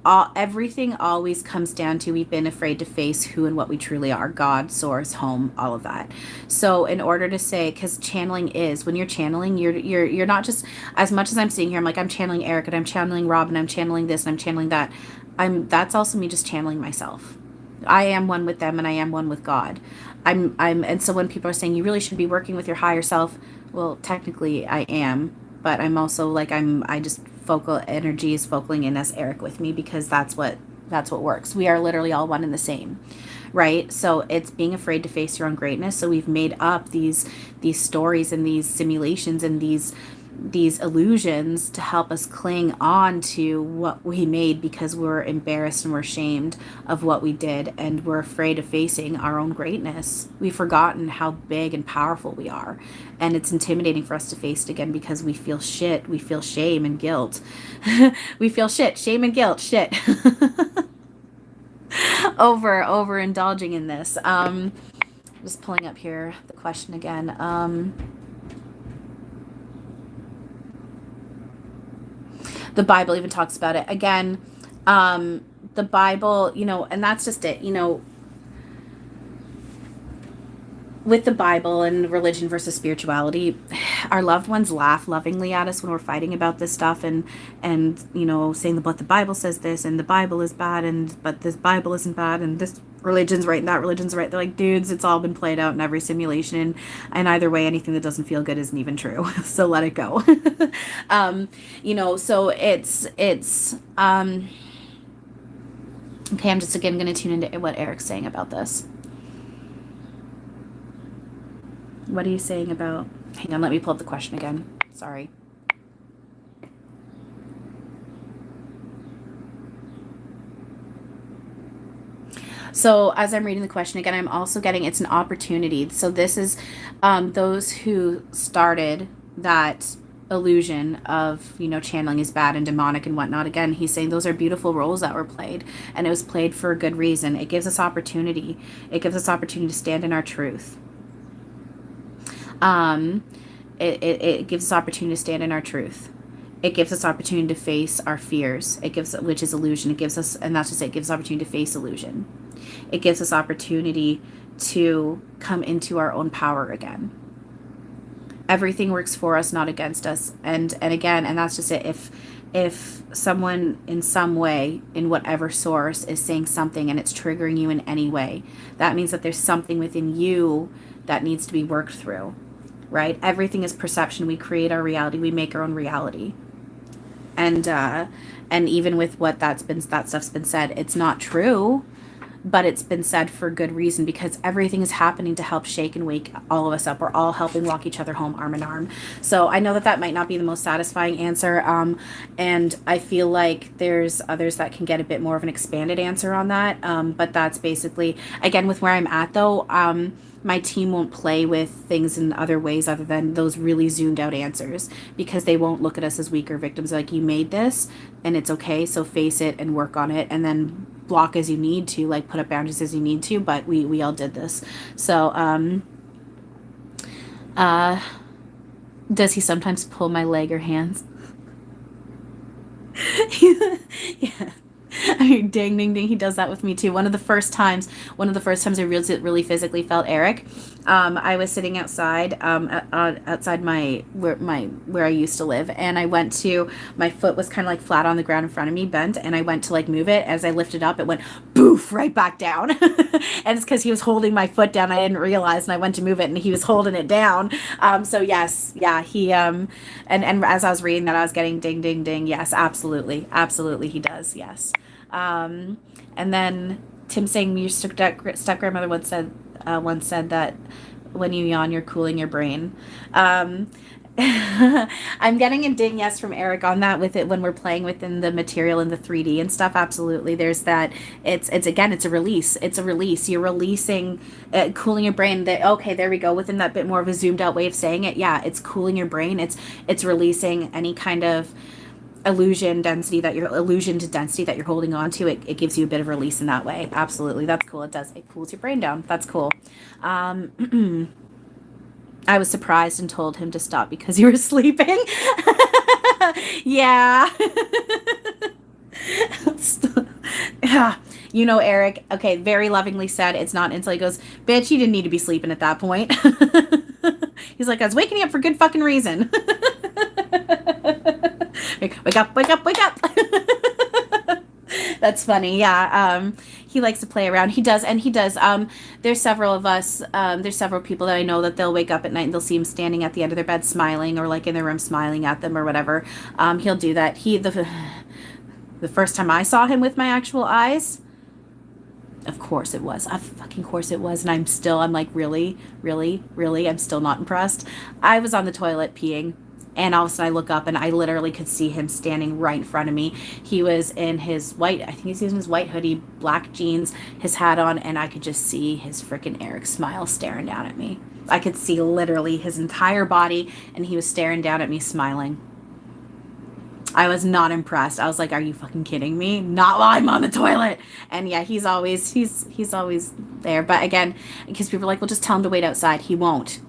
[SPEAKER 1] everything always comes down to we've been afraid to face who and what we truly are: God, source, home, all of that. So in order to say, because channeling is, when you're channeling, you're not just, as much as I'm sitting here, I'm like, I'm channeling Eric and I'm channeling Rob and I'm channeling this and I'm channeling that. That's also me just channeling myself. I am one with them and I am one with God. And so when people are saying you really should be working with your higher self, well, technically I am, but I'm also like, I just focal energy is focaling in as Eric with me, because that's what works. We are literally all one and the same, right? So it's being afraid to face your own greatness. So we've made up these stories and these simulations and these illusions to help us cling on to what we made, because we're embarrassed and we're ashamed of what we did, and we're afraid of facing our own greatness. We've forgotten how big and powerful we are, and it's intimidating for us to face it again because we feel shit. We feel shame and guilt. We feel shit, shame and guilt, shit. Over indulging in this. Just pulling up here the question again. The Bible even talks about it again. The Bible, and that's just it, with the Bible and religion versus spirituality, our loved ones laugh lovingly at us when we're fighting about this stuff, and saying that, but the Bible says this and the Bible is bad, but this Bible isn't bad, and this religion's right and that religion's right. They're like, dudes, it's all been played out in every simulation, and either way, anything that doesn't feel good isn't even true. So let it go. So it's okay. I'm just again going to tune into what Eric's saying about this. What are you saying about... Hang on, let me pull up the question again. Sorry. So as I'm reading the question again, I'm also getting it's an opportunity. So this is those who started that illusion of, channeling is bad and demonic and whatnot. Again, he's saying those are beautiful roles that were played, and it was played for a good reason. It gives us opportunity. It gives us opportunity to stand in our truth. It gives us opportunity to stand in our truth. It gives us opportunity to face our fears. Which is illusion. It gives us, and that's just it gives us opportunity to face illusion. It gives us opportunity to come into our own power again. Everything works for us, not against us. And again, and that's just it. If someone in some way, in whatever source, is saying something and it's triggering you in any way, that means that there's something within you that needs to be worked through. Right? Everything is perception. We create our reality. We make our own reality. And even with what that stuff's been said, it's not true, but it's been said for good reason, because everything is happening to help shake and wake all of us up. We're all helping walk each other home arm in arm. So I know that might not be the most satisfying answer. And I feel like there's others that can get a bit more of an expanded answer on that. But that's basically, again, with where I'm at though, my team won't play with things in other ways other than those really zoomed out answers, because they won't look at us as weaker victims. Like, you made this and it's okay, so face it and work on it, and then block as you need to, like put up boundaries as you need to, but we all did this. So does he sometimes pull my leg or hands? Yeah. I mean, ding, ding, ding. He does that with me too. One of the first times I really physically felt Erik, I was sitting outside, outside where I used to live, and my foot was kind of like flat on the ground in front of me, bent, and I went to like move it. As I lifted up, it went boof right back down, and it's because he was holding my foot down. I didn't realize, and I went to move it, and he was holding it down. So yes, yeah, he and as I was reading that, I was getting ding, ding, ding. Yes, absolutely, he does. Yes. And then Tim saying your step grandmother once said that when you yawn, you're cooling your brain. I'm getting a ding yes from Erik on that with it when we're playing within the material in the 3D and stuff. Absolutely. There's that. It's a release. It's a release. You're releasing, cooling your brain. Okay, there we go. Within that bit more of a zoomed out way of saying it. Yeah, it's cooling your brain. It's releasing any kind of illusion to density that you're holding on to. It gives you a bit of release in that way. Absolutely. That's cool. It cools your brain down. That's cool. I was surprised and told him to stop because you were sleeping. Yeah. You know, Eric, okay, very lovingly said, it's not until he goes, bitch, you didn't need to be sleeping at that point. He's like, I was waking you up for good fucking reason. Wake up, wake up, wake up. That's funny. Yeah. He likes to play around. He does. And he does. There's several of us, there's several people that I know that they'll wake up at night and they'll see him standing at the end of their bed smiling, or like in their room smiling at them or whatever. He'll do that. The first time I saw him with my actual eyes, of course it was. Of fucking course it was. And I'm like, really, really, really? I'm still not impressed. I was on the toilet peeing, and all of a sudden I look up and I literally could see him standing right in front of me. He was in his white, I think he's in his white hoodie, black jeans, his hat on, and I could just see his freaking Erik smile staring down at me. I could see literally his entire body, and he was staring down at me smiling. I was not impressed. I was like, are you fucking kidding me? Not while I'm on the toilet. And yeah, he's always there. But again, because people are like, well, just tell him to wait outside. He won't.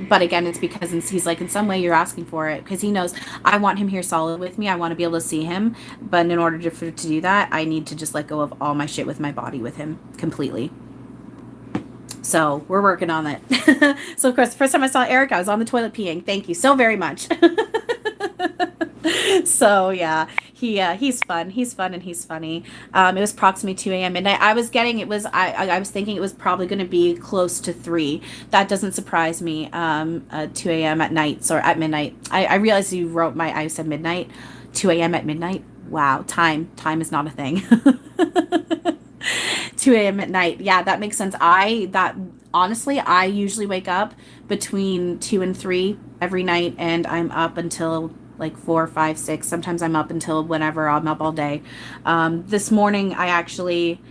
[SPEAKER 1] But again, it's because he's like, in some way you're asking for it, because he knows I want him here solid with me. I want to be able to see him. But in order to do that, I need to just let go of all my shit with my body with him completely. So we're working on it. So of course, the first time I saw Erik, I was on the toilet peeing. Thank you so very much. So yeah, he's fun. He's fun and he's funny. It was approximately 2 a.m. midnight. I was thinking it was probably going to be close to 3. That doesn't surprise me. 2 a.m. at night, or at midnight. I realized you wrote I said midnight. 2 a.m. at midnight. Wow, time is not a thing. 2 a.m. at night. Yeah, that makes sense. Honestly, I usually wake up between 2 and 3 every night, and I'm up until like 4, 5, 6. Sometimes I'm up until whenever. I'm up all day. This morning, I actually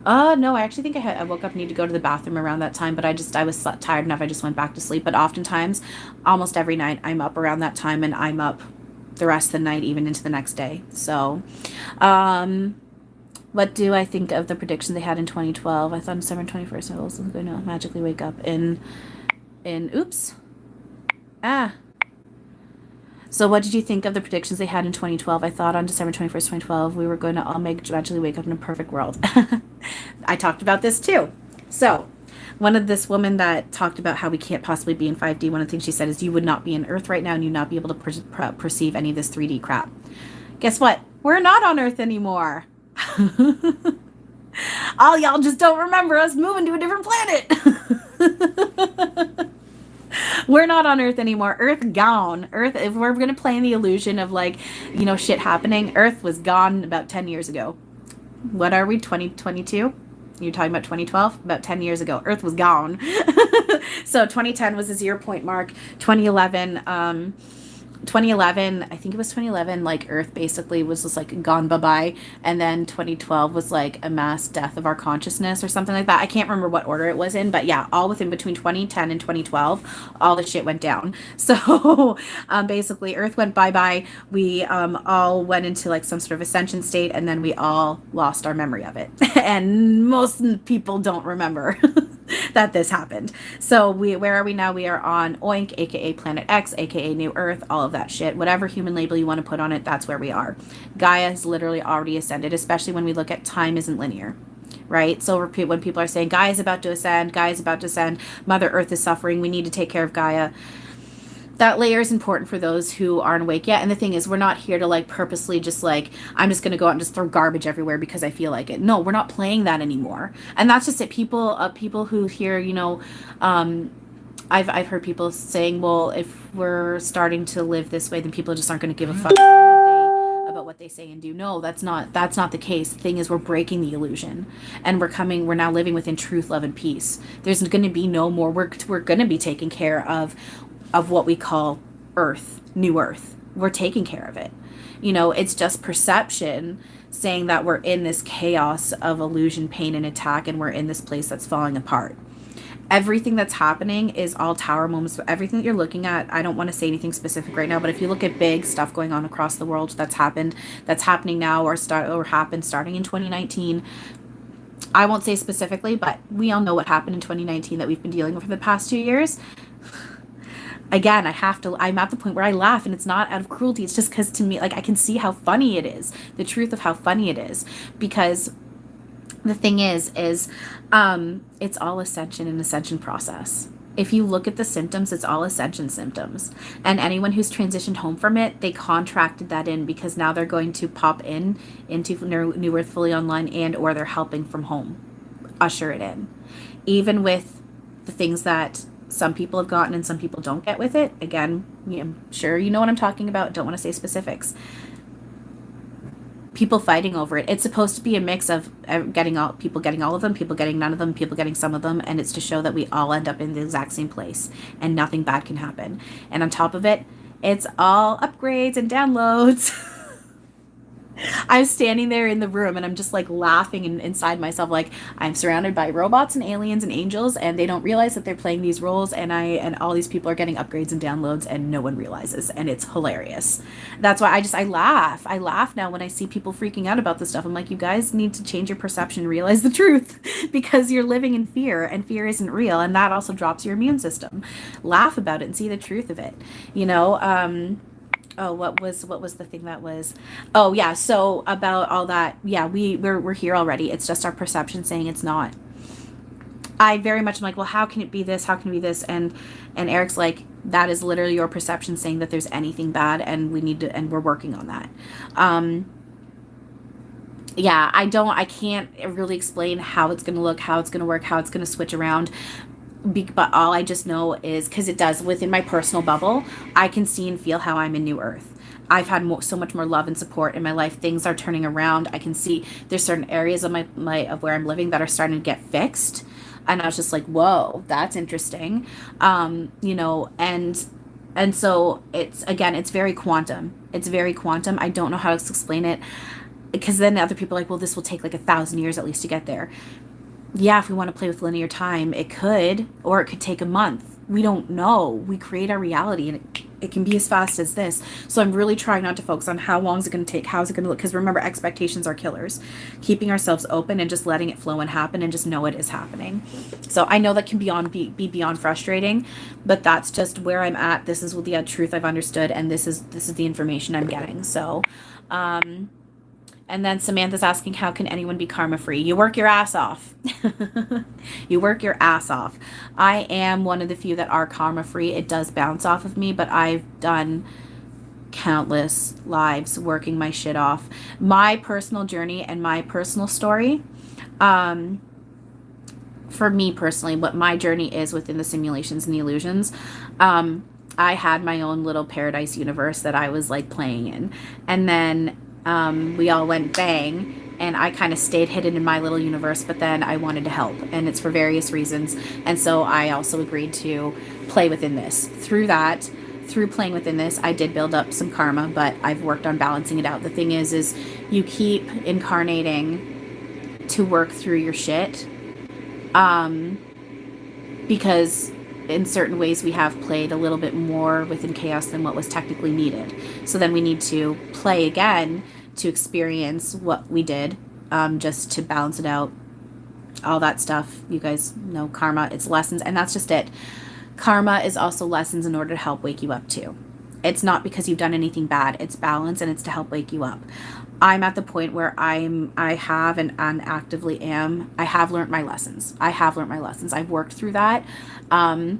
[SPEAKER 1] think I woke up and need to go to the bathroom around that time, but I was tired enough. I just went back to sleep. But oftentimes, almost every night, I'm up around that time, and I'm up the rest of the night, even into the next day. So, what do I think of the predictions they had in 2012? I thought on December 21st, I was going to magically wake up So what did you think of the predictions they had in 2012? I thought on December 21st, 2012, we were going to all magically wake up in a perfect world. I talked about this too. So this woman that talked about how we can't possibly be in 5D, one of the things she said is you would not be in Earth right now and you'd not be able to perceive any of this 3D crap. Guess what? We're not on Earth anymore. All y'all just don't remember us moving to a different planet. We're not on Earth anymore. Earth gone. Earth, if we're going to play in the illusion of like, shit happening, Earth was gone about 10 years ago. What are we, 2022? You're talking about 2012? About 10 years ago. Earth was gone. So 2010 was a 0 point mark. 2011, I think it was 2011, like Earth basically was just like gone bye-bye. And then 2012 was like a mass death of our consciousness or something like that. I can't remember what order it was in, but yeah, all within between 2010 and 2012, all the shit went down. So basically Earth went bye-bye. We all went into like some sort of ascension state, and then we all lost our memory of it. And most people don't remember that this happened. So where are we now? We are on Oink, aka Planet X, aka New Earth, all of that shit. Whatever human label you want to put on it, that's where we are. Gaia has literally already ascended, especially when we look at time isn't linear, right? So when people are saying Gaia is about to ascend, Gaia is about to ascend, Mother Earth is suffering, we need to take care of Gaia. That layer is important for those who aren't awake yet. And the thing is, we're not here to like purposely just like, I'm just going to go out and just throw garbage everywhere because I feel like it. No, we're not playing that anymore. And that's just it. People who hear, I've heard people saying, well, if we're starting to live this way, then people just aren't going to give a fuck about what they say and do. No, that's not the case. The thing is, we're breaking the illusion, and we're now living within truth, love, and peace. There's going to be no more. We're going to be taking care of what we call Earth, New Earth. We're taking care of it. It's just perception saying that we're in this chaos of illusion, pain, and attack, and we're in this place that's falling apart. Everything that's happening is all tower moments. Everything that you're looking at, I don't want to say anything specific right now, but if you look at big stuff going on across the world that's happening now or happened starting in 2019, I won't say specifically, but we all know what happened in 2019 that we've been dealing with for the past 2 years. Again, I'm at the point where I laugh, and it's not out of cruelty. It's just because to me, like, I can see how funny it is, the truth of how funny it is, because The thing is it's all ascension and ascension process. If you look at the symptoms, it's all ascension symptoms. And anyone who's transitioned home from it, they contracted that in because now they're going to pop in into New Earth Fully Online, and or they're helping from home usher it in. Even with the things that some people have gotten and some people don't get with it. Again, I'm sure you know what I'm talking about. Don't want to say specifics. People fighting over it. It's supposed to be a mix of people getting all of them, people getting none of them, people getting some of them, and it's to show that we all end up in the exact same place and nothing bad can happen. And on top of it, it's all upgrades and downloads. I'm standing there in the room and I'm just like laughing inside myself, like I'm surrounded by robots and aliens and angels, and they don't realize that they're playing these roles, and all these people are getting upgrades and downloads and no one realizes, and it's hilarious. That's why I laugh. I laugh now when I see people freaking out about this stuff. I'm like, you guys need to change your perception and realize the truth because you're living in fear and fear isn't real, and that also drops your immune system. Laugh about it and see the truth of it. Oh, what was the thing that was? Oh yeah, so about all that, yeah, we're here already. It's just our perception saying it's not. I very much am like, well, how can it be this? How can it be this? And Eric's like, that is literally your perception saying that there's anything bad, and and we're working on that. Yeah, I can't really explain how it's gonna look, how it's gonna work, how it's gonna switch around. But all I just know is, because it does within my personal bubble, I can see and feel how I'm in New Earth. I've had so much more love and support in my life. Things are turning around. I can see there's certain areas of of where I'm living that are starting to get fixed, and I was just like, whoa, that's interesting. And so it's very quantum. It's very quantum. I don't know how to explain it, because then other people are like, well, this will take like 1,000 years at least to get there. Yeah, if we want to play with linear time, it could, or it could take a month. We don't know. We create our reality, and it can be as fast as this. So I'm really trying not to focus on how long is it going to take, how is it going to look, because remember, expectations are killers. Keeping ourselves open and just letting it flow and happen, and just know it is happening. So I know that can be beyond frustrating, but that's just where I'm at. This is the truth I've understood, and this is the information I'm getting. So, and then Samantha's asking, how can anyone be karma free? You work your ass off. You work your ass off. I am one of the few that are karma free. It does bounce off of me, but I've done countless lives working my shit off. My personal journey and my personal story, for me personally, what my journey is within the simulations and the illusions, I had my own little paradise universe that I was like playing in. And then we all went bang, and I kind of stayed hidden in my little universe, but then I wanted to help, and it's for various reasons. And so I also agreed to play within this. Through playing within this, I did build up some karma, but I've worked on balancing it out. The thing is you keep incarnating to work through your shit, because in certain ways we have played a little bit more within chaos than what was technically needed. So then we need to play again to experience what we did, just to balance it out. All that stuff, you guys know karma, it's lessons, and that's just it. Karma is also lessons in order to help wake you up too. It's not because you've done anything bad, it's balance, and it's to help wake you up. I'm at the point where I have and actively am. I have learned my lessons. I've worked through that. How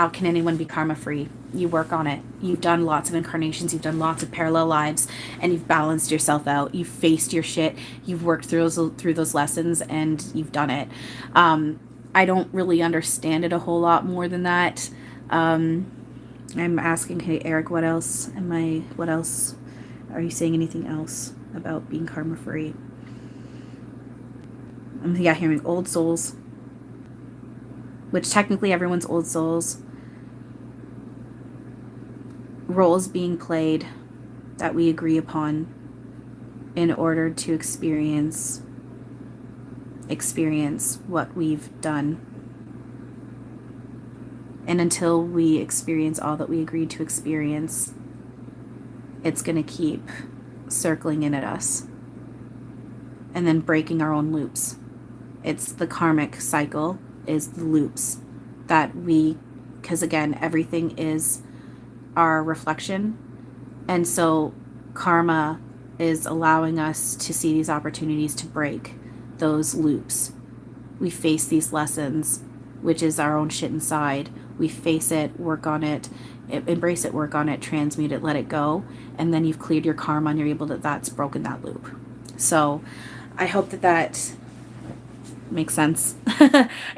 [SPEAKER 1] can anyone be karma free? You work on it. You've done lots of incarnations. You've done lots of parallel lives, and you've balanced yourself out. You've faced your shit. You've worked through those lessons, and you've done it. I don't really understand it a whole lot more than that. I'm asking, hey, Eric, what else? Are you saying anything else about being karma free? I'm hearing old souls, which technically everyone's old souls. Roles being played that we agree upon in order to experience what we've done. And until we experience all that we agreed to experience, it's going to keep circling in at us and then breaking our own loops. It's the karmic cycle, is the loops that because again, everything is our reflection. And so karma is allowing us to see these opportunities to break those loops. We face these lessons, which is our own shit inside. We face it, work on it, embrace it, work on it, transmute it, let it go, and then you've cleared your karma and you're able to, that's broken that loop. So I hope that that makes sense.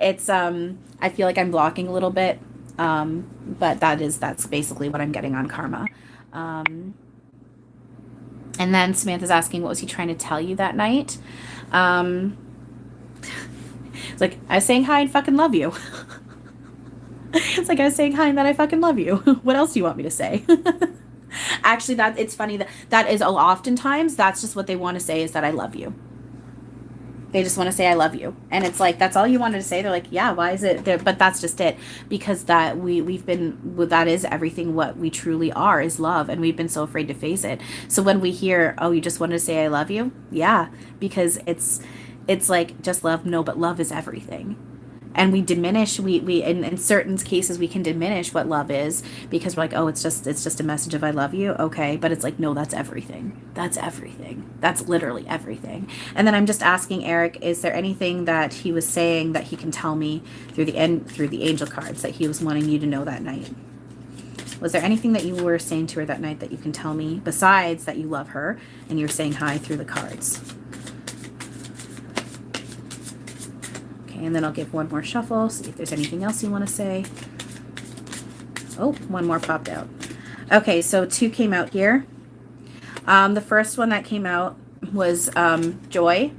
[SPEAKER 1] It's I feel like I'm blocking a little bit, but that's basically what I'm getting on karma. And then Samantha's asking, what was he trying to tell you that night? It's like, I was saying hi and fucking love you. It's like I was saying hi and that I fucking love you. What else do you want me to say? Actually, that it's funny that is oftentimes that's just what they want to say, is that I love you. They just want to say I love you, and it's like, that's all you wanted to say. They're like, yeah, why is it there? But that's just it, because that we've been, that is everything. What we truly are is love, and we've been so afraid to face it. So when we hear, oh, you just wanted to say I love you, yeah, because it's like, just love. No, but love is everything. And we diminish, we in certain cases we can diminish what love is, because we're like, oh, it's just a message of I love you. Okay. But it's like, no, that's everything. That's everything. That's literally everything. And then I'm just asking Erik, is there anything that he was saying that he can tell me through the angel cards that he was wanting you to know that night? Was there anything that you were saying to her that night that you can tell me, besides that you love her and you're saying hi through the cards? And then I'll give one more shuffle, see if there's anything else you want to say. Oh, one more popped out. Okay, so 2 came out here. The first one that came out was joy.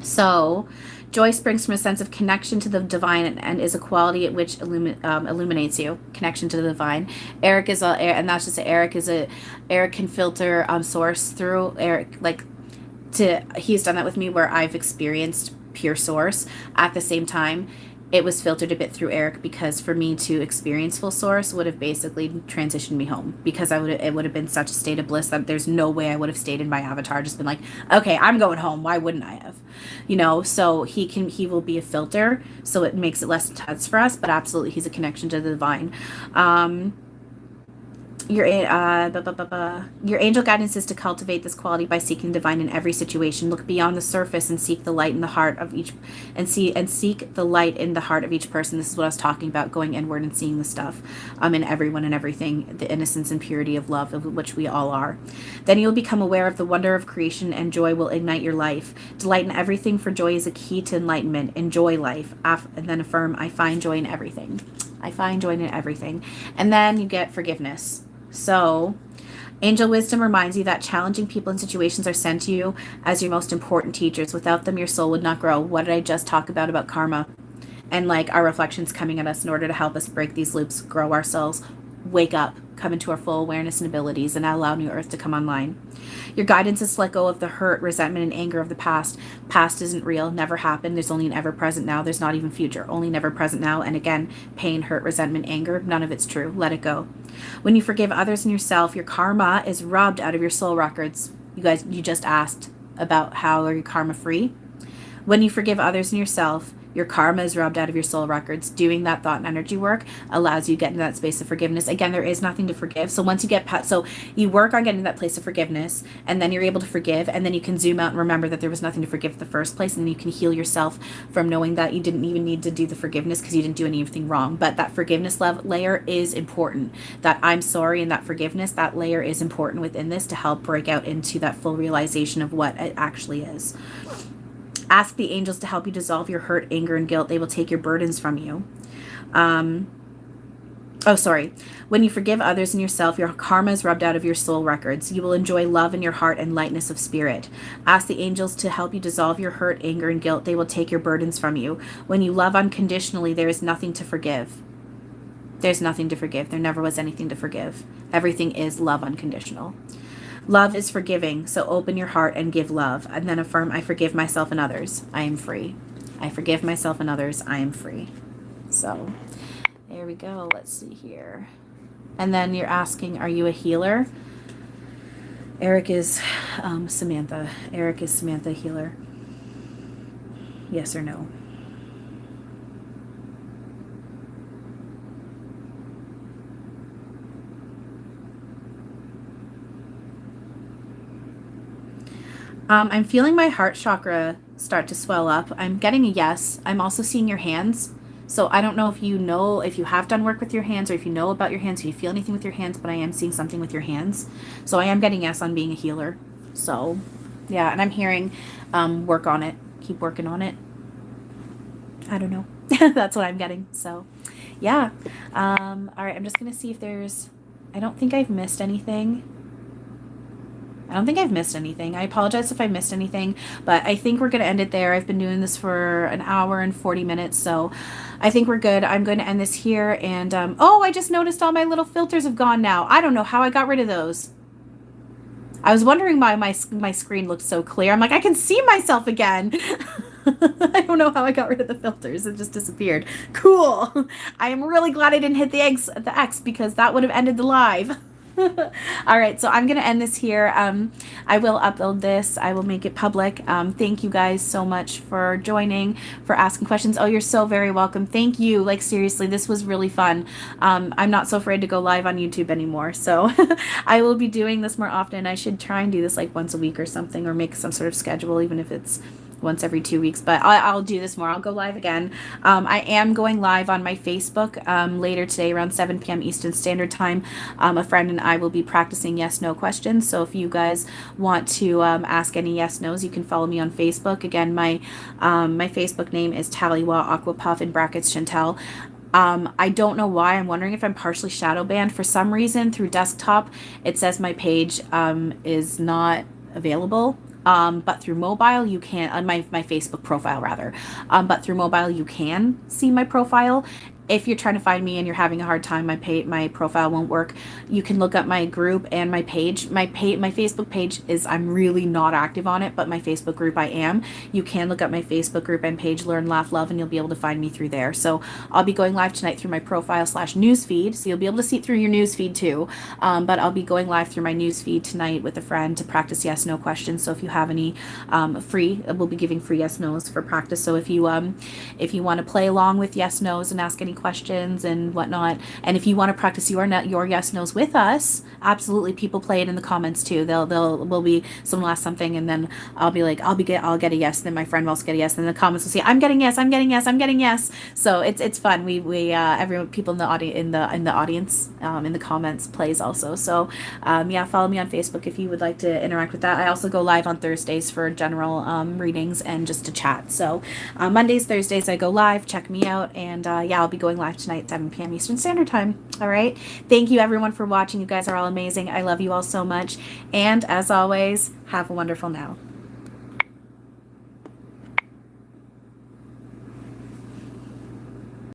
[SPEAKER 1] So joy springs from a sense of connection to the divine and is a quality at which illuminates you. Connection to the divine. Erik is and that's just Erik can filter source through Erik, he's done that with me, where I've experienced pure source. At the same time, it was filtered a bit through Erik, because for me to experience full source would have basically transitioned me home, because it would have been such a state of bliss that there's no way I would have stayed in my avatar, just been like, okay, I'm going home, why wouldn't I have, so he will be a filter, so it makes it less intense for us, but absolutely he's a connection to the divine. Your angel guidance is to cultivate this quality by seeking divine in every situation. Look beyond the surface and seek the light in the heart of each, seek the light in the heart of each person. This is what I was talking about, going inward and seeing the stuff in everyone and everything, the innocence and purity of love, of which we all are. Then you'll become aware of the wonder of creation, and joy will ignite your life. Delight in everything, for joy is a key to enlightenment. Enjoy life, and then affirm, I find joy in everything. I find joy in everything. And then you get forgiveness. So, angel wisdom reminds you that challenging people and situations are sent to you as your most important teachers. Without them, your soul would not grow. What did I just talk about karma? And our reflections coming at us in order to help us break these loops, grow ourselves, wake up, come into our full awareness and abilities, and allow new earth to come online. Your guidance is to let go of the hurt, resentment, and anger of the past. Past isn't real, never happened. There's only an ever-present now. There's not even future, only never-present now. And again, pain, hurt, resentment, anger, none of it's true. Let it go. When you forgive others and yourself, your karma is rubbed out of your soul records. You guys, you just asked about how are you karma free? When you forgive others and yourself, your karma is rubbed out of your soul records. Doing that thought and energy work allows you to get into that space of forgiveness. Again, there is nothing to forgive. So once you get so you work on getting to that place of forgiveness, and then you're able to forgive, and then you can zoom out and remember that there was nothing to forgive in the first place, and then you can heal yourself from knowing that you didn't even need to do the forgiveness because you didn't do anything wrong. But that forgiveness layer is important. That I'm sorry and that forgiveness, that layer is important within this to help break out into that full realization of what it actually is. Ask the angels to help you dissolve your hurt, anger, and guilt. They will take your burdens from you. When you forgive others and yourself, your karma is rubbed out of your soul records. You will enjoy love in your heart and lightness of spirit. Ask the angels to help you dissolve your hurt, anger, and guilt. They will take your burdens from you. When you love unconditionally, there is nothing to forgive. There's nothing to forgive. There never was anything to forgive. Everything is love unconditional. Love is forgiving, so open your heart and give love. And then affirm, I forgive myself and others. I am free. I forgive myself and others. I am free. So, there we go. Let's see here. And then you're asking, are you a healer? Erik is Samantha. Erik is Samantha, healer. Yes or no? I'm feeling my heart chakra start to swell up. I'm getting a yes. I'm also seeing your hands. So I don't know if you have done work with your hands or if you know about your hands, if you feel anything with your hands, but I am seeing something with your hands. So I am getting yes on being a healer. So yeah, and I'm hearing work on it. Keep working on it. I don't know. That's what I'm getting. So yeah. All right, I'm just going to see if there's, I don't think I've missed anything. I don't think I've missed anything. I apologize if I missed anything, but I think we're going to end it there. I've been doing this for an hour and 40 minutes, so I think we're good. I'm going to end this here. And oh, I just noticed all my little filters have gone now. I don't know how I got rid of those. I was wondering why my screen looked so clear. I'm like, I can see myself again. I don't know how I got rid of the filters. It just disappeared. Cool. I am really glad I didn't hit the X because that would have ended the live. All right, so I'm gonna end this here. I will upload this. I will make it public. Thank you guys so much for joining, for asking questions. Oh, you're so very welcome. Thank you. Like seriously, this was really fun. I'm not so afraid to go live on YouTube anymore. So I will be doing this more often. I should try and do this like once a week or something, or make some sort of schedule, even if it's once every 2 weeks, but I'll do this more. I'll go live again. I am going live on my Facebook later today around 7 p.m. Eastern Standard Time. A friend and I will be practicing yes/no questions. So if you guys want to ask any yes/nos, you can follow me on Facebook. Again, my Facebook name is Tallywa Aquapuff in brackets Chantal. I don't know why. I'm wondering if I'm partially shadow banned. For some reason, through desktop, it says my page is not available. But through mobile, you can, on my Facebook profile rather, but through mobile, you can see my profile. If you're trying to find me and you're having a hard time, my profile won't work. You can look up my group and my page. My Facebook page is, I'm really not active on it, but my Facebook group I am. You can look up my Facebook group and page, Learn, Laugh, Love, and you'll be able to find me through there. So I'll be going live tonight through my profile / news feed. So you'll be able to see it through your news feed too. But I'll be going live through my news feed tonight with a friend to practice yes/no questions. So if you have any free, we'll be giving free yes/nos for practice. So if you want to play along with yes/nos and ask any questions and whatnot, and if you want to practice your yes/nos with us, absolutely, people play it in the comments too. Will be someone will ask something and then I'll get a yes, then my friend will also get a yes, and the comments will say I'm getting yes, I'm getting yes, I'm getting yes. So it's fun. Everyone, people in the audience, in the audience, in the comments plays also. So yeah, follow me on Facebook if you would like to interact with that. I also go live on Thursdays for general readings and just to chat. So Mondays, Thursdays I go live. Check me out, and yeah, I'll be going live tonight, 7 p.m. Eastern Standard Time. All right. Thank you everyone for watching. You guys are all amazing. I love you all so much. And as always, have a wonderful now.